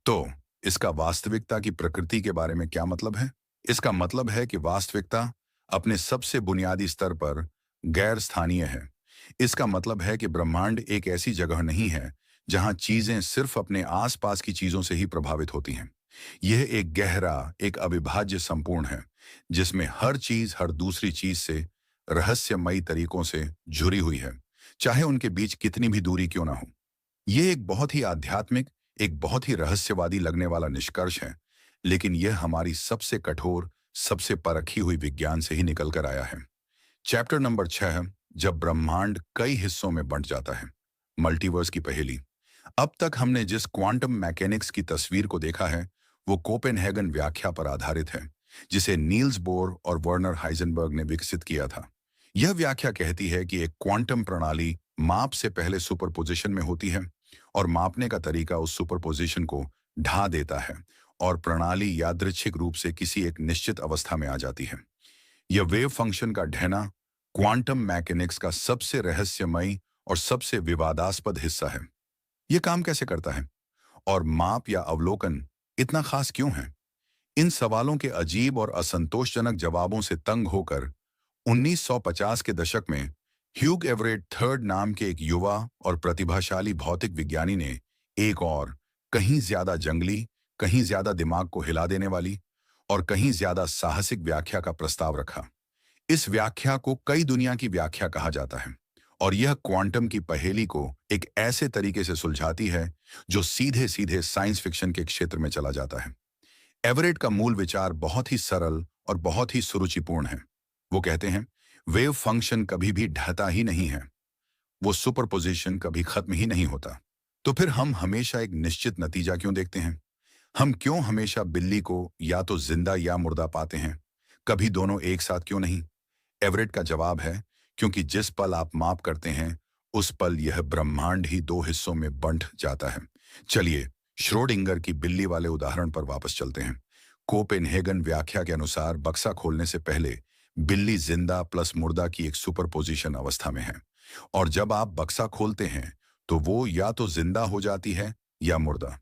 तो इसका वास्तविकता की प्रकृति के बारे में क्या मतलब है? इसका मतलब है कि वास्तविकता अपने सबसे बुनियादी स्तर पर गैर स्थानीय है। इसका मतलब है कि ब्रह्मांड एक ऐसी जगह नहीं है जहां चीजें सिर्फ अपने आसपास की चीजों से ही प्रभावित होती हैं। यह एक गहरा, एक अविभाज्य संपूर्ण है, जिसमें हर चीज हर दूसरी चीज से रहस्यमयी तरीकों से जुड़ी हुई है, चाहे उनके बीच कितनी भी दूरी क्यों ना हो। यह एक बहुत ही आध्यात्मिक, एक बहुत ही रहस्यवादी लगने वाला निष्कर्ष है, लेकिन यह हमारी सबसे कठोर, सबसे परखी हुई विज्ञान से ही निकल कर आया है। चैप्टर नंबर 6, जब ब्रह्मांड कई हिस्सों में बंट जाता है। मल्टीवर्स की पहेली। अब तक हमने जिस क्वांटम मैकेनिक्स की तस्वीर को देखा है, वो कोपेनहेगन व्याख्या पर आधारित है, जिसे नील्स बोर और वर्नर हाइजेनबर्ग ने विकसित किया था। यह व्याख्या कहती है कि एक क्वांटम प्रणाली माप से पहले सुपरपोजिशन में होती है और मापने का तरीका उस सुपरपोजिशन को ढा देता है और प्रणाली यादृच्छिक रूप से किसी एक निश्चित अवस्था में आ जाती है। यह वेव फंक्शन का ढहना क्वांटम मैकेनिक्स का सबसे रहस्यमयी और सबसे विवादास्पद हिस्सा है। यह काम कैसे करता है और माप या अवलोकन इतना खास क्यों है? इन सवालों के अजीब और असंतोषजनक जवाबों से तंग होकर 1950 के दशक में ह्यूग एवरेट थर्ड नाम के एक युवा और प्रतिभाशाली भौतिक विज्ञानी ने एक और, कहीं ज्यादा जंगली, कहीं ज्यादा दिमाग को हिला देने वाली और कहीं ज्यादा साहसिक व्याख्या का प्रस्ताव रखा। इस व्याख्या को कई दुनिया की व्याख्या कहा जाता है और यह क्वांटम की पहेली को एक ऐसे तरीके से सुलझाती है जो सीधे सीधे साइंस फिक्शन के क्षेत्र में चला जाता है। एवरेट का मूल विचार बहुत ही सरल और बहुत ही सुरुचिपूर्ण है। वो कहते हैं, वेव फंक्शन कभी भी ढहता ही नहीं है, वो सुपरपोजिशन कभी खत्म ही नहीं होता। तो फिर हम हमेशा एक निश्चित नतीजा क्यों देखते हैं? हम क्यों हमेशा बिल्ली को या तो जिंदा या मुर्दा पाते हैं? कभी दोनों एक साथ क्यों नहीं? एवरेट का जवाब है, क्योंकि जिस पल आप माप करते हैं, उस पल यह ब्रह्मांड ही दो हिस्सों में बंट जाता है। चलिए श्रोडिंगर की बिल्ली वाले उदाहरण पर वापस चलते हैं। कोपेनहेगन व्याख्या के अनुसार बक्सा खोलने से पहले बिल्ली जिंदा प्लस मुर्दा की एक सुपरपोजिशन अवस्था में है और जब आप बक्सा खोलते हैं तो वो या तो जिंदा हो जाती है या मुर्दा।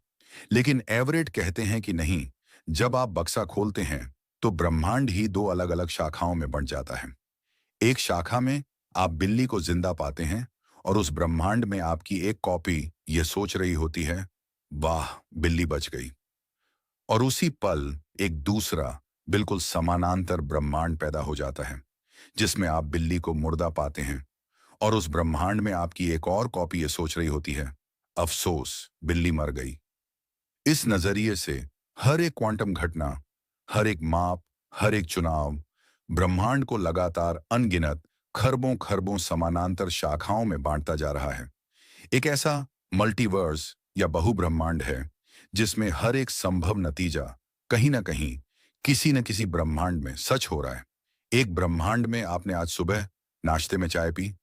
लेकिन एवरेट कहते हैं कि नहीं, जब आप बक्सा खोलते हैं तो ब्रह्मांड ही दो अलग अलग शाखाओं में बंट जाता है। एक शाखा में आप बिल्ली को जिंदा पाते हैं और उस ब्रह्मांड में आपकी एक कॉपी यह सोच रही होती है, वाह बिल्ली बच गई। और उसी पल एक दूसरा बिल्कुल समानांतर ब्रह्मांड पैदा हो जाता है जिसमें आप बिल्ली को मुर्दा पाते हैं और उस ब्रह्मांड में आपकी एक और कॉपी ये सोच रही होती है, अफसोस बिल्ली मर गई। इस नजरिए से हर एक क्वांटम घटना, हर एक माप, हर एक चुनाव ब्रह्मांड को लगातार अनगिनत खरबों खरबों समानांतर शाखाओं में बांटता जा रहा है। एक ऐसा मल्टीवर्स या बहुब्रह्मांड है जिसमें हर एक संभव नतीजा कहीं ना कहीं किसी न किसी ब्रह्मांड में सच हो रहा है। एक ब्रह्मांड में आपने आज सुबह नाश्ते में चाय पी,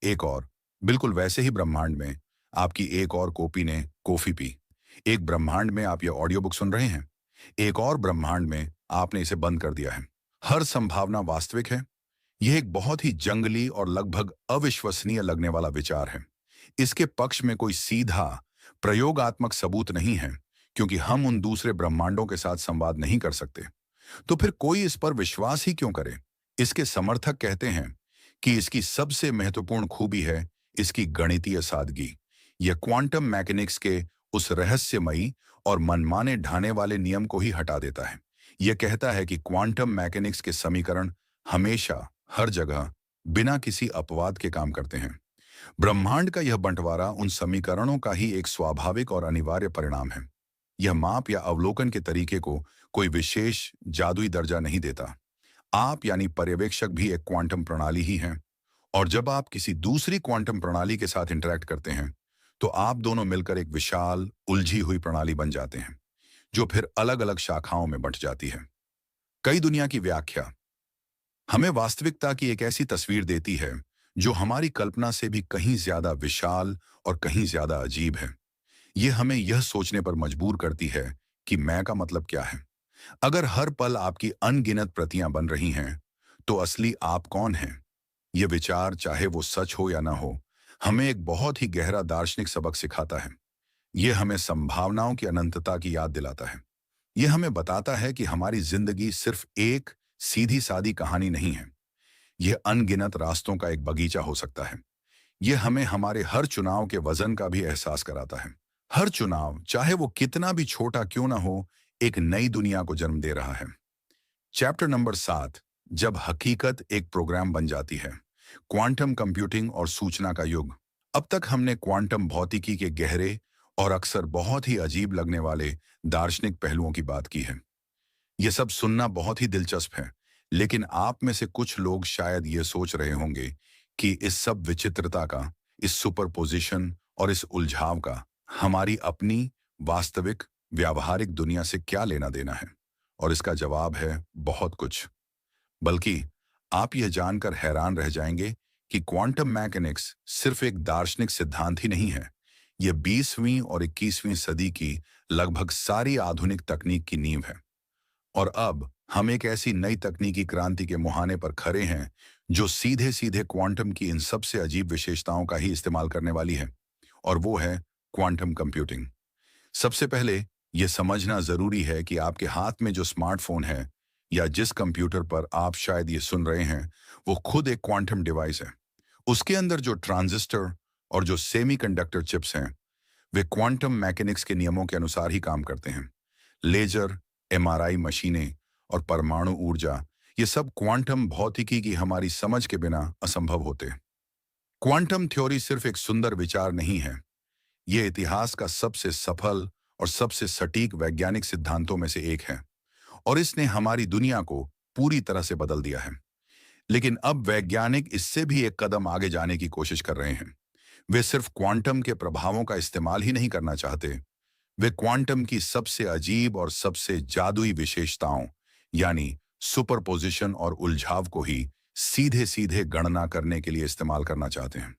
एक और बिल्कुल वैसे ही ब्रह्मांड में आपकी एक और कॉपी ने कॉफी पी। एक ब्रह्मांड में आप ये ऑडियो बुक सुन रहे हैं, एक और ब्रह्मांड में आपने इसे बंद कर दिया है। हर संभावना वास्तविक है। यह एक बहुत ही जंगली और लगभग अविश्वसनीय लगने वाला विचार है। इसके पक्ष में कोई सीधा प्रयोगात्मक सबूत नहीं है, क्योंकि हम उन दूसरे ब्रह्मांडों के साथ संवाद नहीं कर सकते। तो फिर कोई इस पर विश्वास ही क्यों करे? इसके समर्थक कहते हैं कि इसकी सबसे महत्वपूर्ण खूबी है इसकी गणितीय सादगी। यह क्वांटम मैकेनिक्स के उस रहस्यमयी और मनमाने ढाने वाले नियम को ही हटा देता है। यह कहता है कि क्वांटम मैकेनिक्स के समीकरण हमेशा हर जगह बिना किसी अपवाद के काम करते हैं। ब्रह्मांड का यह बंटवारा उन समीकरणों का ही एक स्वाभाविक और अनिवार्य परिणाम है। यह माप या अवलोकन के तरीके को कोई विशेष जादुई दर्जा नहीं देता। आप यानी पर्यवेक्षक भी एक क्वांटम प्रणाली ही हैं, और जब आप किसी दूसरी क्वांटम प्रणाली के साथ इंटरैक्ट करते हैं तो आप दोनों मिलकर एक विशाल उलझी हुई प्रणाली बन जाते हैं, जो फिर अलग अलग शाखाओं में बंट जाती है। कई दुनिया की व्याख्या हमें वास्तविकता की एक ऐसी तस्वीर देती है जो हमारी कल्पना से भी कहीं ज्यादा विशाल और कहीं ज्यादा अजीब है। यह हमें यह सोचने पर मजबूर करती है कि मैं का मतलब क्या है। अगर हर पल आपकी अनगिनत प्रतियां बन रही हैं, तो असली आप कौन हैं? यह विचार, चाहे वो सच हो या ना हो, हमें एक बहुत ही गहरा दार्शनिक सबक सिखाता है। यह हमें संभावनाओं की अनंतता की याद दिलाता है। यह हमें बताता है कि हमारी जिंदगी सिर्फ एक सीधी सादी कहानी नहीं है। यह अनगिनत रास्तों का एक बगीचा हो सकता है। यह हमें हमारे हर चुनाव के वजन का भी एहसास कराता है। हर चुनाव, चाहे वो कितना भी छोटा क्यों ना हो, एक नई दुनिया को जन्म दे रहा है। चैप्टर नंबर 7, जब हकीकत एक प्रोग्राम बन जाती है। क्वांटम कंप्यूटिंग और सूचना का युग। अब तक हमने क्वांटम भौतिकी के गहरे और अक्सर बहुत ही अजीब लगने वाले दार्शनिक पहलुओं की बात की है। यह सब सुनना बहुत ही दिलचस्प है, लेकिन आप में से कुछ लोग शायद ये सोच रहे होंगे कि इस सब विचित्रता का, इस सुपरपोजिशन और इस उलझाव का हमारी अपनी वास्तविक व्यावहारिक दुनिया से क्या लेना देना है। और इसका जवाब है बहुत कुछ। बल्कि आप यह जानकर हैरान रह जाएंगे कि क्वांटम मैकेनिक्स सिर्फ एक दार्शनिक सिद्धांत ही नहीं है। यह 20वीं और 21वीं सदी की लगभग सारी आधुनिक तकनीक की नींव है। और अब हम एक ऐसी नई तकनीकी क्रांति के मुहाने पर खड़े हैं जो सीधे सीधे क्वांटम की इन सबसे अजीब विशेषताओं का ही इस्तेमाल करने वाली है, और वो है क्वांटम कंप्यूटिंग। सबसे पहले यह समझना जरूरी है कि आपके हाथ में जो स्मार्टफोन है या जिस कंप्यूटर पर आप शायद ये सुन रहे हैं, वो खुद एक क्वांटम डिवाइस है। उसके अंदर जो ट्रांजिस्टर और जो सेमीकंडक्टर चिप्स हैं, वे क्वांटम मैकेनिक्स के नियमों के अनुसार ही काम करते हैं। लेजर, एमआरआई मशीनें और परमाणु ऊर्जा, ये सब क्वांटम भौतिकी की हमारी समझ के बिना असंभव होते। क्वांटम थ्योरी सिर्फ एक सुंदर विचार नहीं है, ये इतिहास का सबसे सफल और सबसे सटीक वैज्ञानिक सिद्धांतों में से एक है, और इसने हमारी दुनिया को पूरी तरह से बदल दिया है। लेकिन अब वैज्ञानिक इससे भी एक कदम आगे जाने की कोशिश कर रहे हैं। वे सिर्फ क्वांटम के प्रभावों का इस्तेमाल ही नहीं करना चाहते, वे क्वांटम की सबसे अजीब और सबसे जादुई विशेषताओं यानी सुपरपोजिशन और उलझाव को ही सीधे सीधे गणना करने के लिए इस्तेमाल करना चाहते हैं।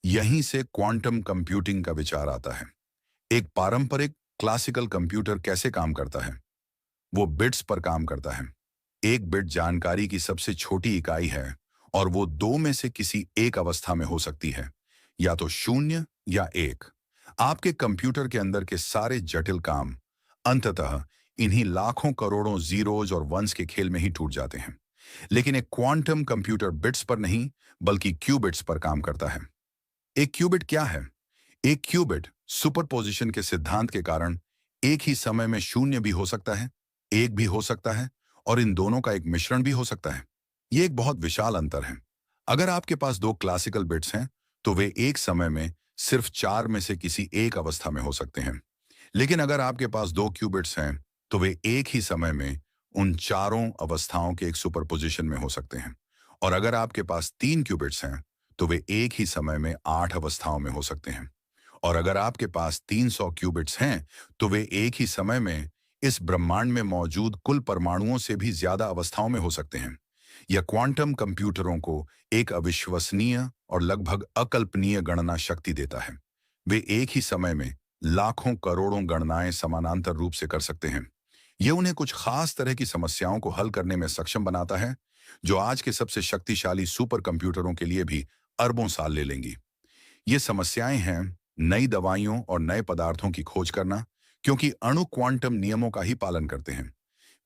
यहीं से क्वांटम कंप्यूटिंग का विचार आता है। एक पारंपरिक क्लासिकल कंप्यूटर कैसे काम करता है? वो बिट्स पर काम करता है। एक बिट जानकारी की सबसे छोटी इकाई है, और वो दो में से किसी एक अवस्था में हो सकती है, या तो 0 या 1। आपके कंप्यूटर के अंदर के सारे जटिल काम अंततः इन्हीं लाखों करोड़ों जीरोज और वंस के खेल में ही टूट जाते हैं। लेकिन एक क्वांटम कंप्यूटर बिट्स पर नहीं, बल्कि क्यूबिट्स पर काम करता है। एक क्यूबिट क्या है? एक क्यूबिट सुपरपोजिशन के सिद्धांत के कारण एक ही समय में 0 भी हो सकता है, 1 भी हो सकता है, और इन दोनों का एक मिश्रण भी हो सकता है। ये एक बहुत विशाल अंतर है। अगर आपके पास दो क्लासिकल बिट्स हैं, तो वे एक समय में सिर्फ 4 में से किसी एक अवस्था में हो सकते हैं। लेकिन अगर आपके पास दो क्यूबिट्स हैं, तो वे एक ही समय में उन चारों अवस्थाओं के एक सुपरपोजिशन में हो सकते हैं। और अगर आपके पास 3 क्यूबिट्स हैं, तो वे एक ही समय में 8 अवस्थाओं में हो सकते हैं। और अगर आपके पास 300 क्यूबिट्स हैं, तो वे एक ही समय में इस ब्रह्मांड में मौजूद कुल परमाणुओं से भी ज्यादा अवस्थाओं में हो सकते हैं। यह क्वांटम कंप्यूटरों को एक अविश्वसनीय और लगभग अकल्पनीय गणना शक्ति देता है। वे एक ही समय में लाखों करोड़ों गणनाएं समानांतर रूप से कर सकते हैं। यह उन्हें कुछ खास तरह की समस्याओं को हल करने में सक्षम बनाता है, जो आज के सबसे शक्तिशाली सुपर कंप्यूटरों के लिए भी अरबों साल ले लेंगी। ये समस्याएं हैं नई दवाइयों और नए पदार्थों की खोज करना, क्योंकि अणु क्वांटम नियमों का ही पालन करते हैं,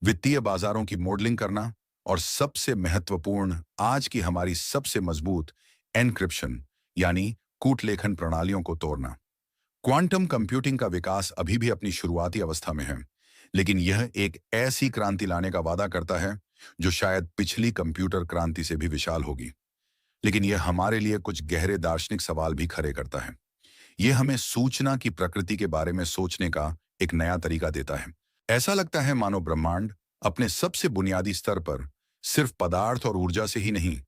वित्तीय बाजारों की मॉडलिंग करना, और सबसे महत्वपूर्ण आज की हमारी सबसे मजबूत एन्क्रिप्शन यानी कूटलेखन प्रणालियों को तोड़ना। क्वांटम कंप्यूटिंग का विकास अभी भी अपनी शुरुआती अवस्था में है, लेकिन यह एक ऐसी क्रांति लाने का वादा करता है जो शायद पिछली कंप्यूटर क्रांति से भी विशाल होगी। लेकिन यह हमारे लिए कुछ गहरे दार्शनिक सवाल भी खड़े करता है। यह हमें सूचना की प्रकृति के बारे में सोचने का एक नया तरीका देता है। ऐसा लगता है मानो ब्रह्मांड अपने सबसे बुनियादी स्तर पर सिर्फ पदार्थ और ऊर्जा से ही नहीं,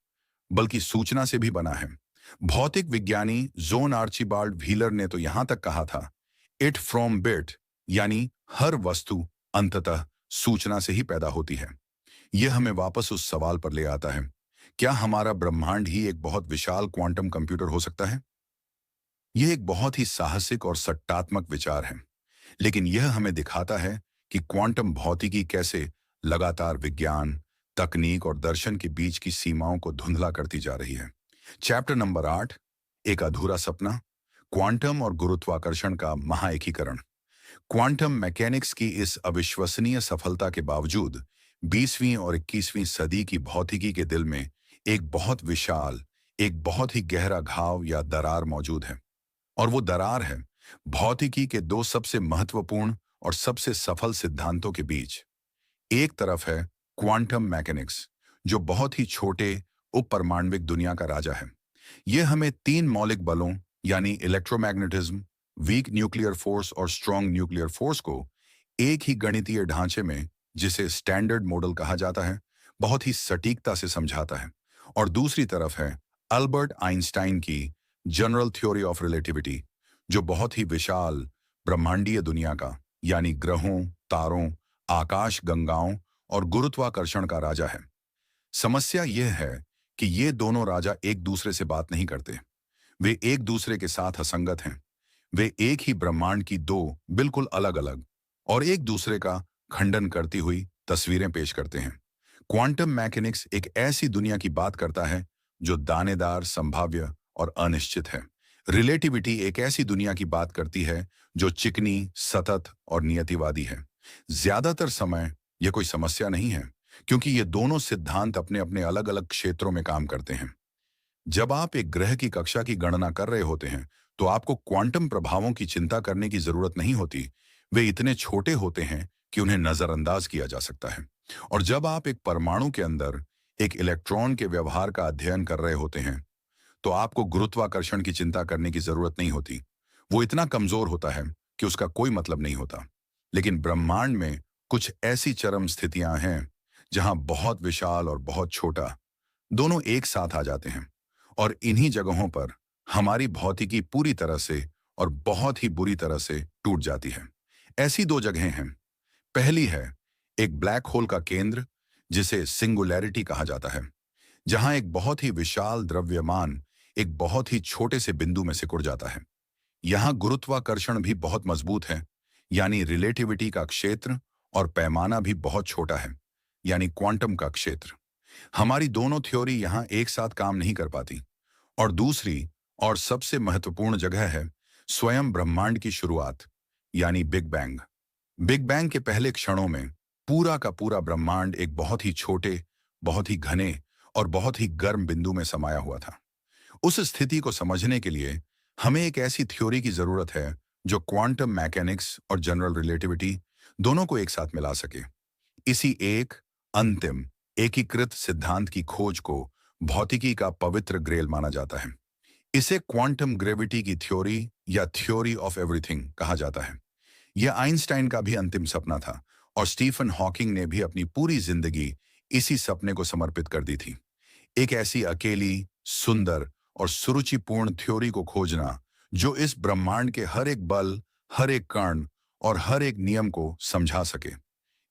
बल्कि सूचना से भी बना है। भौतिक विज्ञानी जोन आर्चिबाल्ड व्हीलर ने तो यहां तक कहा था, इट फ्रॉम बिट, यानी हर वस्तु अंततः सूचना से ही पैदा होती है। यह हमें वापस उस सवाल पर ले आता है, क्या हमारा ब्रह्मांड ही एक बहुत विशाल क्वांटम कंप्यूटर हो सकता है? यह एक बहुत ही साहसिक और सट्टात्मक विचार है, लेकिन यह हमें दिखाता है कि क्वांटम भौतिकी कैसे लगातार विज्ञान, तकनीक और दर्शन के बीच की सीमाओं को धुंधला करती जा रही है। चैप्टर नंबर 8, एक अधूरा सपना, क्वांटम और गुरुत्वाकर्षण का महाएकीकरण। क्वांटम मैकेनिक्स की इस अविश्वसनीय सफलता के बावजूद 20वीं और 21वीं सदी की भौतिकी के दिल में एक बहुत विशाल, एक बहुत ही गहरा घाव या दरार मौजूद है। और वो दरार है भौतिकी के दो सबसे महत्वपूर्ण और सबसे सफल सिद्धांतों के बीच। एक तरफ है क्वांटम मैकेनिक्स, जो बहुत ही छोटे उपपरमाण्विक दुनिया का राजा है। यह हमें तीन मौलिक बलों यानी इलेक्ट्रोमैग्नेटिज्म, वीक न्यूक्लियर फोर्स और स्ट्रॉन्ग न्यूक्लियर फोर्स को एक ही गणितीय ढांचे में, जिसे स्टैंडर्ड मॉडल कहा जाता है, बहुत ही सटीकता से समझाता है। और दूसरी तरफ है अल्बर्ट आइंस्टाइन की जनरल थ्योरी ऑफ रिलेटिविटी, जो बहुत ही विशाल ब्रह्मांडीय दुनिया का यानी ग्रहों, तारों, आकाश गंगाओं और गुरुत्वाकर्षण का राजा है। समस्या यह है कि ये दोनों राजा एक दूसरे से बात नहीं करते। वे एक दूसरे के साथ असंगत हैं। वे एक ही ब्रह्मांड की दो बिल्कुल अलग अलग और एक दूसरे का खंडन करती हुई तस्वीरें पेश करते हैं। क्वांटम मैकेनिक्स एक ऐसी दुनिया की बात करता है जो दानेदार, संभाव्य और अनिश्चित है। रिलेटिविटी एक ऐसी दुनिया की बात करती है जो चिकनी, सतत और नियतिवादी है। ज्यादातर समय यह कोई समस्या नहीं है, क्योंकि ये दोनों सिद्धांत अपने अपने अलग अलग क्षेत्रों में काम करते हैं। जब आप एक ग्रह की कक्षा की गणना कर रहे होते हैं, तो आपको क्वांटम प्रभावों की चिंता करने की जरूरत नहीं होती। वे इतने छोटे होते हैं कि उन्हें नजरअंदाज किया जा सकता है। और जब आप एक परमाणु के अंदर एक इलेक्ट्रॉन के व्यवहार का अध्ययन कर रहे होते हैं, तो आपको गुरुत्वाकर्षण की चिंता करने की जरूरत नहीं होती। वो इतना कमजोर होता है कि उसका कोई मतलब नहीं होता। लेकिन ब्रह्मांड में कुछ ऐसी चरम स्थितियां हैं जहां बहुत विशाल और बहुत छोटा दोनों एक साथ आ जाते हैं, और इन्हीं जगहों पर हमारी भौतिकी पूरी तरह से और बहुत ही बुरी तरह से टूट जाती है। ऐसी दो जगहें हैं। पहली है एक ब्लैक होल का केंद्र, जिसे सिंगुलैरिटी कहा जाता है, जहां एक बहुत ही विशाल द्रव्यमान एक बहुत ही छोटे से बिंदु में सिकुड़ जाता है। यहां गुरुत्वाकर्षण भी बहुत मजबूत है, यानी रिलेटिविटी का क्षेत्र, और पैमाना भी बहुत छोटा है, यानी क्वांटम का क्षेत्र। हमारी दोनों थ्योरी यहां एक साथ काम नहीं कर पाती। और दूसरी और सबसे महत्वपूर्ण जगह है स्वयं ब्रह्मांड की शुरुआत, यानी बिग बैंग। बिग बैंग के पहले क्षणों में पूरा का पूरा ब्रह्मांड एक बहुत ही छोटे, बहुत ही घने और बहुत ही गर्म बिंदु में समाया हुआ था। उस स्थिति को समझने के लिए हमें एक ऐसी थ्योरी की जरूरत है जो क्वांटम मैकेनिक्स और जनरल रिलेटिविटी दोनों को एक साथ मिला सके। इसी एक अंतिम एकीकृत सिद्धांत की खोज को भौतिकी का पवित्र ग्रेल माना जाता है। इसे क्वांटम ग्रेविटी की थ्योरी या थ्योरी ऑफ एवरीथिंग कहा जाता है। यह आइंस्टाइन का भी अंतिम सपना था, और स्टीफन हॉकिंग ने भी अपनी पूरी जिंदगी इसी सपने को समर्पित कर दी थी। एक ऐसी अकेली, सुंदर और सुरुचिपूर्ण थ्योरी को खोजना जो इस ब्रह्मांड के हर एक बल, हर एक कण और हर एक नियम को समझा सके।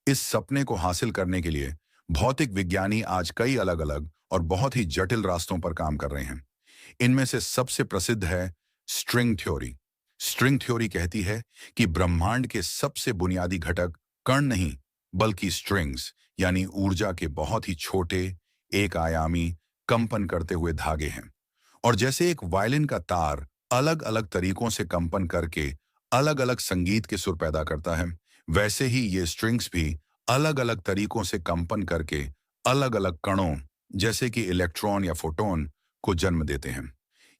इस सपने को हासिल करने के लिए भौतिक विज्ञानी आज कई अलग-अलग और बहुत ही जटिल रास्तों पर काम कर रहे हैं। इनमें से सबसे प्रसिद्ध है स्ट्रिंग थ्योरी। स्ट्रिंग थ्योरी कहती है कि ब्रह्मांड के सबसे बुनियादी घटक कण नहीं, बल्कि स्ट्रिंग्स यानी ऊर्जा के बहुत ही छोटे, एक आयामी, कंपन करते हुए धागे हैं। और जैसे एक वायलिन का तार अलग-अलग तरीकों से कंपन करके अलग-अलग संगीत के सुर पैदा करता है, वैसे ही ये स्ट्रिंग्स भी अलग-अलग तरीकों से कंपन करके अलग-अलग कणों, जैसे कि इलेक्ट्रॉन या फोटोन, को जन्म देते हैं।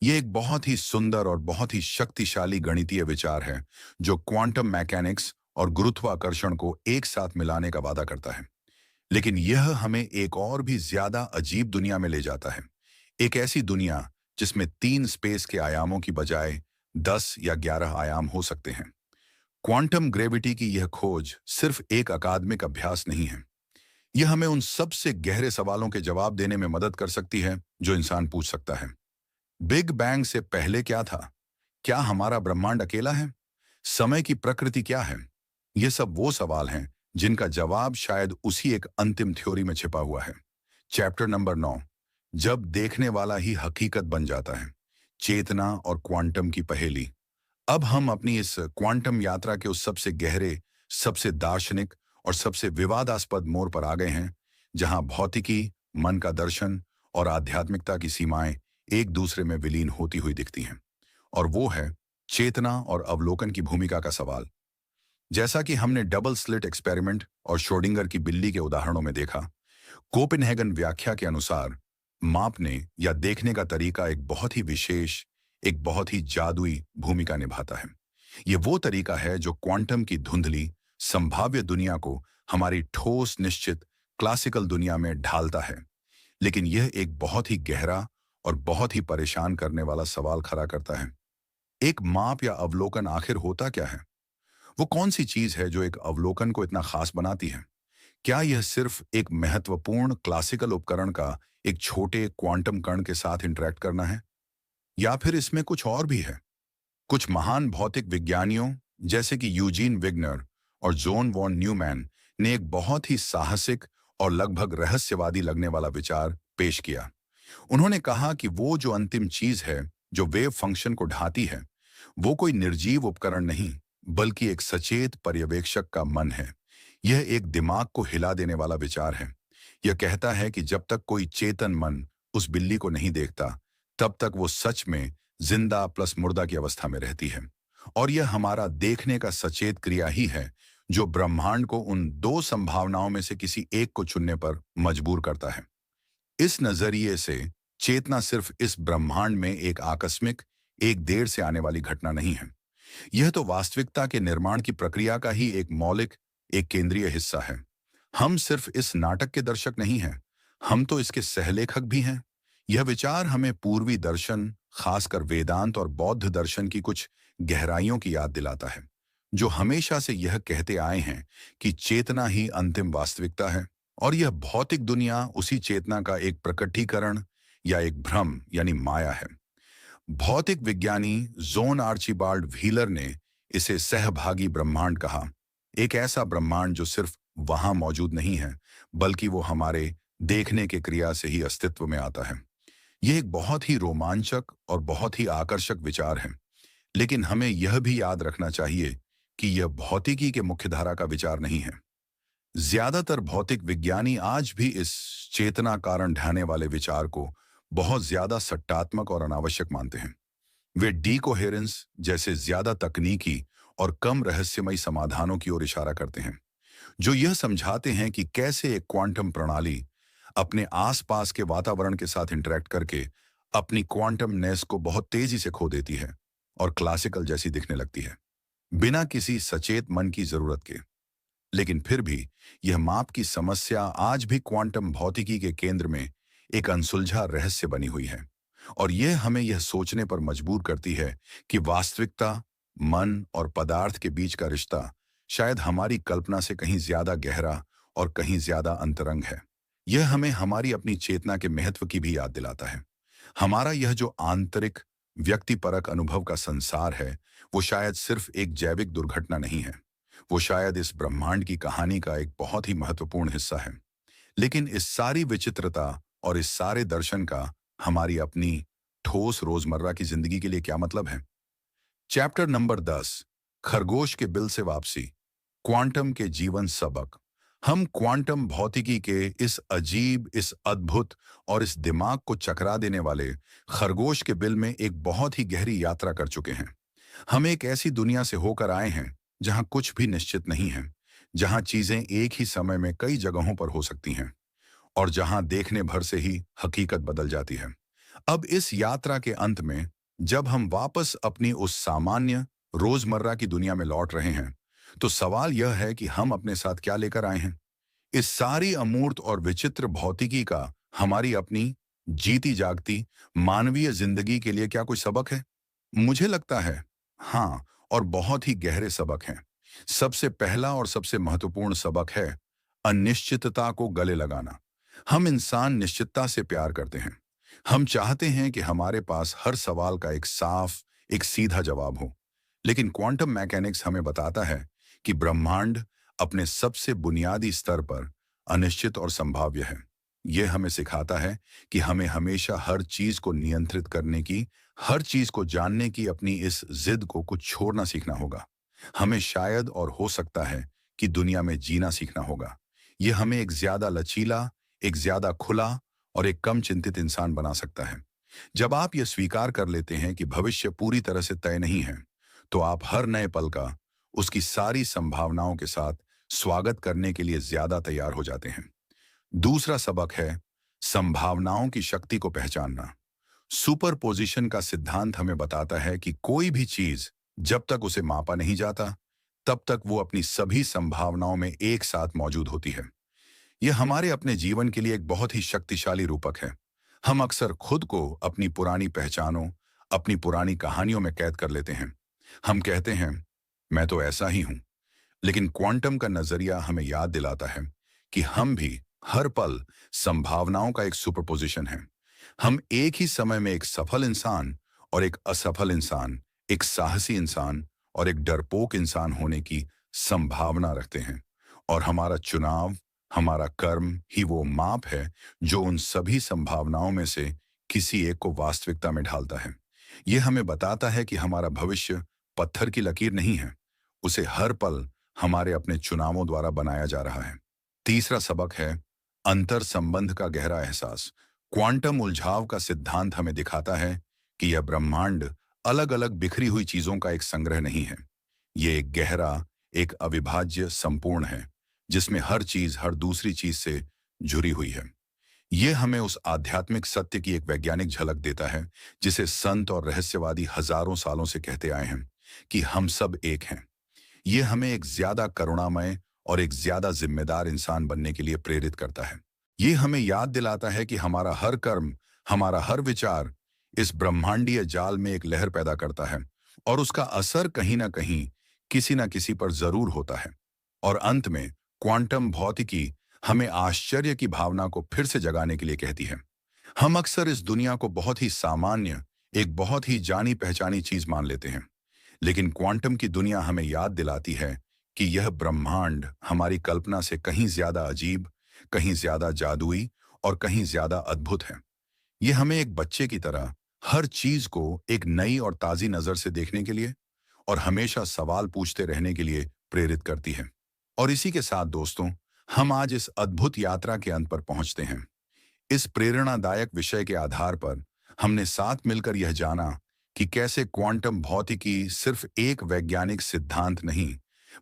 ये एक बहुत ही सुंदर और बहुत ही शक्तिशाली गणितीय विचार है, जो क्वांटम मैकेनिक्स और गुरुत्वाकर्षण को एक साथ मिलाने का वादा करता है। लेकिन यह हमें एक और भी ज्यादा अजीब दुनिया में ले जाता है। एक ऐसी दुनिया जिसमें 3 स्पेस के आयामों की बजाय 10 या 11 आयाम हो सकते हैं। क्वांटम ग्रेविटी की यह खोज सिर्फ एक अकादमिक अभ्यास नहीं है। यह हमें उन सबसे गहरे सवालों के जवाब देने में मदद कर सकती है जो इंसान पूछ सकता है। बिग बैंग से पहले क्या था? क्या हमारा ब्रह्मांड अकेला है? समय की प्रकृति क्या है? ये सब वो सवाल हैं जिनका जवाब शायद उसी एक अंतिम थ्योरी में छिपा हुआ है। चैप्टर नंबर 9, जब देखने वाला ही हकीकत बन जाता है, चेतना और क्वांटम की पहेली। अब हम अपनी इस क्वांटम यात्रा के उस सबसे गहरे, सबसे दार्शनिक और सबसे विवादास्पद मोड़ पर आ गए हैं, जहां भौतिकी, मन का दर्शन और आध्यात्मिकता की सीमाएं एक दूसरे में विलीन होती हुई दिखती हैं। और वो है चेतना और अवलोकन की भूमिका का सवाल। जैसा कि हमने डबल स्लिट एक्सपेरिमेंट और श्रोडिंगर की बिल्ली के उदाहरणों में देखा, कोपेनहेगन व्याख्या के अनुसार मापने या देखने का तरीका एक बहुत ही विशेष, एक बहुत ही जादुई भूमिका निभाता है। ये वो तरीका है जो क्वांटम की धुंधली, संभाव्य दुनिया को हमारी ठोस, निश्चित, क्लासिकल दुनिया में ढालता है। लेकिन यह एक बहुत ही गहरा और बहुत ही परेशान करने वाला सवाल खड़ा करता है। एक माप या अवलोकन आखिर होता क्या है? वो कौन सी चीज है जो एक अवलोकन को इतना खास बनाती है? क्या यह सिर्फ एक महत्वपूर्ण क्लासिकल उपकरण का एक छोटे क्वांटम कण के साथ इंटरेक्ट करना है, या फिर इसमें कुछ और भी है? कुछ महान भौतिक विज्ञानियों जैसे कि यूजीन विग्नर और जॉन वॉन न्यूमैन ने एक बहुत ही साहसिक और लगभग रहस्यवादी लगने वाला विचार पेश किया। उन्होंने कहा कि वो जो अंतिम चीज है जो वेव फंक्शन को ढाती है, वो कोई निर्जीव उपकरण नहीं, बल्कि एक सचेत पर्यवेक्षक का मन है। यह एक दिमाग को हिला देने वाला विचार है। यह कहता है कि जब तक कोई चेतन मन उस बिल्ली को नहीं देखता, तब तक वो सच में जिंदा प्लस मुर्दा की अवस्था में रहती है। और यह हमारा देखने का सचेत क्रिया ही है जो ब्रह्मांड को उन 2 संभावनाओं में से किसी एक को चुनने पर मजबूर करता है। इस नजरिए से चेतना सिर्फ इस ब्रह्मांड में एक आकस्मिक, एक देर से आने वाली घटना नहीं है। यह तो वास्तविकता के निर्माण की प्रक्रिया का ही एक मौलिक, एक केंद्रीय हिस्सा है। हम सिर्फ इस नाटक के दर्शक नहीं हैं, हम तो इसके सहलेखक भी हैं। यह विचार हमें पूर्वी दर्शन, खासकर वेदांत और बौद्ध दर्शन की कुछ गहराइयों की याद दिलाता है, जो हमेशा से यह कहते आए हैं कि चेतना ही अंतिम वास्तविकता है और यह भौतिक दुनिया उसी चेतना का एक प्रकटीकरण या एक भ्रम यानी माया है। भौतिक विज्ञानी जोन आर्चिबाल्ड व्हीलर ने इसे सहभागी ब्रह्मांड कहा, एक ऐसा ब्रह्मांड जो सिर्फ वहां मौजूद नहीं है, बल्कि वो हमारे देखने के क्रिया से ही अस्तित्व में आता है। यह एक बहुत ही रोमांचक और बहुत ही आकर्षक विचार है, लेकिन हमें यह भी याद रखना चाहिए कि यह भौतिकी के मुख्यधारा का विचार नहीं है। ज्यादातर भौतिक विज्ञानी आज भी इस चेतना कारण ढाने वाले विचार को बहुत ज्यादा सट्टात्मक और अनावश्यक मानते हैं। वे डीकोहेरेंस जैसे ज्यादा तकनीकी और कम रहस्यमयी समाधानों की ओर इशारा करते हैं, जो यह समझाते हैं कि कैसे एक क्वांटम प्रणाली अपने आसपास के वातावरण के साथ इंटरेक्ट करके अपनी क्वांटमनेस को बहुत तेजी से खो देती है और क्लासिकल जैसी दिखने लगती है, बिना किसी सचेत मन की जरूरत के। लेकिन फिर भी यह माप की समस्या आज भी क्वांटम भौतिकी के केंद्र में एक अनसुलझा रहस्य बनी हुई है, और यह हमें यह सोचने पर मजबूर करती है कि वास्तविकता, मन और पदार्थ के बीच का रिश्ता शायद हमारी कल्पना से कहीं ज्यादा गहरा और कहीं ज्यादा अंतरंग है। यह हमें हमारी अपनी चेतना के महत्व की भी याद दिलाता है। हमारा यह जो आंतरिक, व्यक्तिपरक अनुभव का संसार है, वो शायद सिर्फ एक जैविक दुर्घटना नहीं है। वो शायद इस ब्रह्मांड की कहानी का एक बहुत ही महत्वपूर्ण हिस्सा है। लेकिन इस सारी विचित्रता और इस सारे दर्शन का हमारी अपनी ठोस रोजमर्रा की जिंदगी के लिए क्या मतलब है? चैप्टर नंबर 10, खरगोश के बिल से वापसी। क्वांटम के जीवन सबक। हम क्वांटम भौतिकी के इस अजीब, इस अद्भुत और इस दिमाग को चकरा देने वाले खरगोश के बिल में एक बहुत ही गहरी यात्रा कर चुके हैं। हम एक ऐसी दुनिया से होकर आए हैं जहां कुछ भी निश्चित नहीं है, जहां चीजें एक ही समय में कई जगहों पर हो सकती हैं और जहां देखने भर से ही हकीकत बदल जाती है। अब इस यात्रा के अंत में जब हम वापस अपनी उस सामान्य रोजमर्रा की दुनिया में लौट रहे हैं, तो सवाल यह है कि हम अपने साथ क्या लेकर आए हैं। इस सारी अमूर्त और विचित्र भौतिकी का हमारी अपनी जीती जागती मानवीय जिंदगी के लिए क्या कोई सबक है? मुझे लगता है हाँ, और बहुत ही गहरे सबक हैं। सबसे पहला और सबसे महत्वपूर्ण सबक है अनिश्चितता को गले लगाना। हम इंसान निश्चितता से प्यार करते हैं। हम चाहते हैं कि हमारे पास हर सवाल का एक साफ, एक सीधा जवाब हो। लेकिन क्वांटम मैकेनिक्स हमें बताता है कि ब्रह्मांड अपने सबसे बुनियादी स्तर पर अनिश्चित और संभाव्य है। यह हमें सिखाता है कि हमें हमेशा हर चीज को नियंत्रित करने की, हर चीज को जानने की अपनी इस जिद को कुछ छोड़ना सीखना होगा। हमें शायद और हो सकता है कि दुनिया में जीना सीखना होगा। यह हमें एक ज्यादा लचीला, एक ज्यादा खुला और एक कम चिंतित इंसान बना सकता है। जब आप यह स्वीकार कर लेते हैं कि भविष्य पूरी तरह से तय नहीं है, तो आप हर नए पल का उसकी सारी संभावनाओं के साथ स्वागत करने के लिए ज्यादा तैयार हो जाते हैं। दूसरा सबक है संभावनाओं की शक्ति को पहचानना। सुपरपोजिशन का सिद्धांत हमें बताता है कि कोई भी चीज जब तक उसे मापा नहीं जाता, तब तक वो अपनी सभी संभावनाओं में एक साथ मौजूद होती है। यह हमारे अपने जीवन के लिए एक बहुत ही शक्तिशाली रूपक है। हम अक्सर खुद को अपनी पुरानी पहचानों, अपनी पुरानी कहानियों में कैद कर लेते हैं। हम कहते हैं, मैं तो ऐसा ही हूं। लेकिन क्वांटम का नजरिया हमें याद दिलाता है कि हम भी हर पल संभावनाओं का एक सुपरपोजिशन है। हम एक ही समय में एक सफल इंसान और एक असफल इंसान, एक साहसी इंसान और एक डरपोक इंसान होने की संभावना रखते हैं। और हमारा चुनाव, हमारा कर्म ही वो माप है जो उन सभी संभावनाओं में से किसी एक को वास्तविकता में ढालता है। यह हमें बताता है कि हमारा भविष्य पत्थर की लकीर नहीं है, उसे हर पल हमारे अपने चुनावों द्वारा बनाया जा रहा है। तीसरा सबक है अंतर संबंध का गहरा एहसास। क्वांटम उलझाव का सिद्धांत हमें दिखाता है कि यह ब्रह्मांड अलग अलग बिखरी हुई चीजों का एक संग्रह नहीं है। ये एक गहरा, एक अविभाज्य संपूर्ण है, जिसमें हर चीज हर दूसरी चीज से जुड़ी हुई है। यह हमें उस आध्यात्मिक सत्य की एक वैज्ञानिक झलक देता है जिसे संत और रहस्यवादी हजारों सालों से कहते आए हैं कि हम सब एक हैं। यह हमें एक ज्यादा करुणामय और एक ज्यादा जिम्मेदार इंसान बनने के लिए प्रेरित करता है। यह हमें याद दिलाता है कि हमारा हर कर्म, हमारा हर विचार इस ब्रह्मांडीय जाल में एक लहर पैदा करता है और उसका असर कहीं ना कहीं किसी ना किसी पर जरूर होता है। और अंत में क्वांटम भौतिकी हमें आश्चर्य की भावना को फिर से जगाने के लिए कहती है। हम अक्सर इस दुनिया को बहुत ही सामान्य, एक बहुत ही जानी पहचानी चीज मान लेते हैं। लेकिन क्वांटम की दुनिया हमें याद दिलाती है कि यह ब्रह्मांड हमारी कल्पना से कहीं ज्यादा अजीब, कहीं ज्यादा जादुई और कहीं ज्यादा अद्भुत है। यह हमें एक बच्चे की तरह हर चीज को एक नई और ताजी नजर से देखने के लिए और हमेशा सवाल पूछते रहने के लिए प्रेरित करती है। और इसी के साथ दोस्तों, हम आज इस अद्भुत यात्रा के अंत पर पहुंचते हैं। इस प्रेरणादायक विषय के आधार पर हमने साथ मिलकर यह जाना कि कैसे क्वांटम भौतिकी सिर्फ एक वैज्ञानिक सिद्धांत नहीं,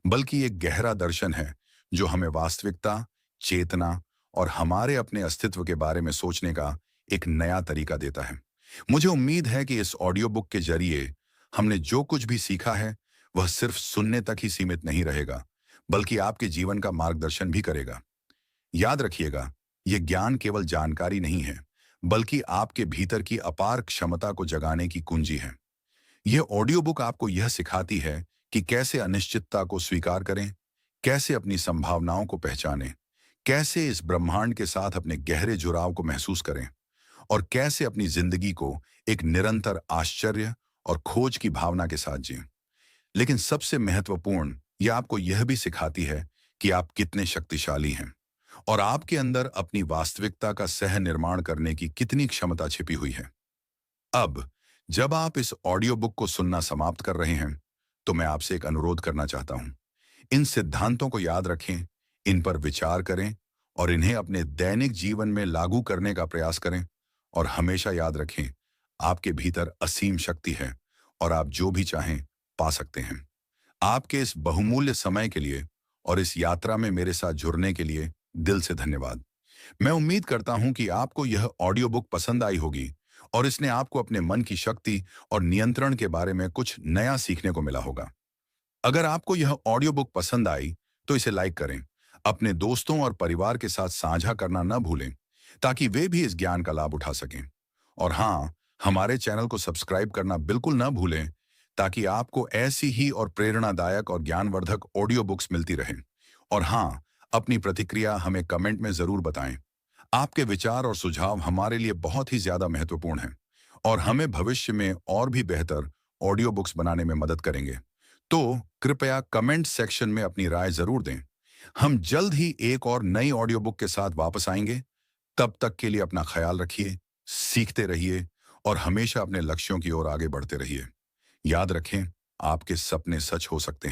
बल्कि एक गहरा दर्शन है जो हमें वास्तविकता, चेतना और हमारे अपने अस्तित्व के बारे में सोचने का एक नया तरीका देता है। मुझे उम्मीद है कि इस ऑडियो बुक के जरिए हमने जो कुछ भी सीखा है वह सिर्फ सुनने तक ही सीमित नहीं रहेगा, बल्कि आपके जीवन का मार्गदर्शन भी करेगा। याद रखिएगा, यह ज्ञान केवल जानकारी नहीं है, बल्कि आपके भीतर की अपार क्षमता को जगाने की कुंजी है। यह ऑडियो बुक आपको यह सिखाती है कि कैसे अनिश्चितता को स्वीकार करें, कैसे अपनी संभावनाओं को पहचानें, कैसे इस ब्रह्मांड के साथ अपने गहरे जुड़ाव को महसूस करें और कैसे अपनी जिंदगी को एक निरंतर आश्चर्य और खोज की भावना के साथ जिएं। लेकिन सबसे महत्वपूर्ण, यह आपको यह भी सिखाती है कि आप कितने शक्तिशाली हैं और आपके अंदर अपनी वास्तविकता का सह निर्माण करने की कितनी क्षमता छिपी हुई है। अब जब आप इस ऑडियो बुक को सुनना समाप्त कर रहे हैं, तो मैं आपसे एक अनुरोध करना चाहता हूं। इन सिद्धांतों को याद रखें, इन पर विचार करें और इन्हें अपने दैनिक जीवन में लागू करने का प्रयास करें। और हमेशा याद रखें, आपके भीतर असीम शक्ति है और आप जो भी चाहें पा सकते हैं। आपके इस बहुमूल्य समय के लिए और इस यात्रा में मेरे साथ जुड़ने के लिए दिल से धन्यवाद। मैं उम्मीद करता हूं कि आपको यह ऑडियो बुक पसंद आई होगी और इसने आपको अपने मन की शक्ति और नियंत्रण के बारे में कुछ नया सीखने को मिला होगा। अगर आपको यह ऑडियो बुक पसंद आई, तो इसे लाइक करें, अपने दोस्तों और परिवार के साथ साझा करना न भूलें, ताकि वे भी इस ज्ञान का लाभ उठा सकें। और हाँ, हमारे चैनल को सब्सक्राइब करना बिल्कुल न भूलें, ताकि आपको ऐसी ही और प्रेरणादायक और ज्ञानवर्धक ऑडियो बुक्स मिलती रहें। और हाँ, अपनी प्रतिक्रिया हमें कमेंट में जरूर बताएं। आपके विचार और सुझाव हमारे लिए बहुत ही ज्यादा महत्वपूर्ण हैं और हमें भविष्य में और भी बेहतर ऑडियो बुक्स बनाने में मदद करेंगे। तो कृपया कमेंट सेक्शन में अपनी राय जरूर दें। हम जल्द ही एक और नई ऑडियो बुक के साथ वापस आएंगे। तब तक के लिए अपना ख्याल रखिए, सीखते रहिए और हमेशा अपने लक्ष्यों की ओर आगे बढ़ते रहिए। याद रखें, आपके सपने सच हो सकते हैं।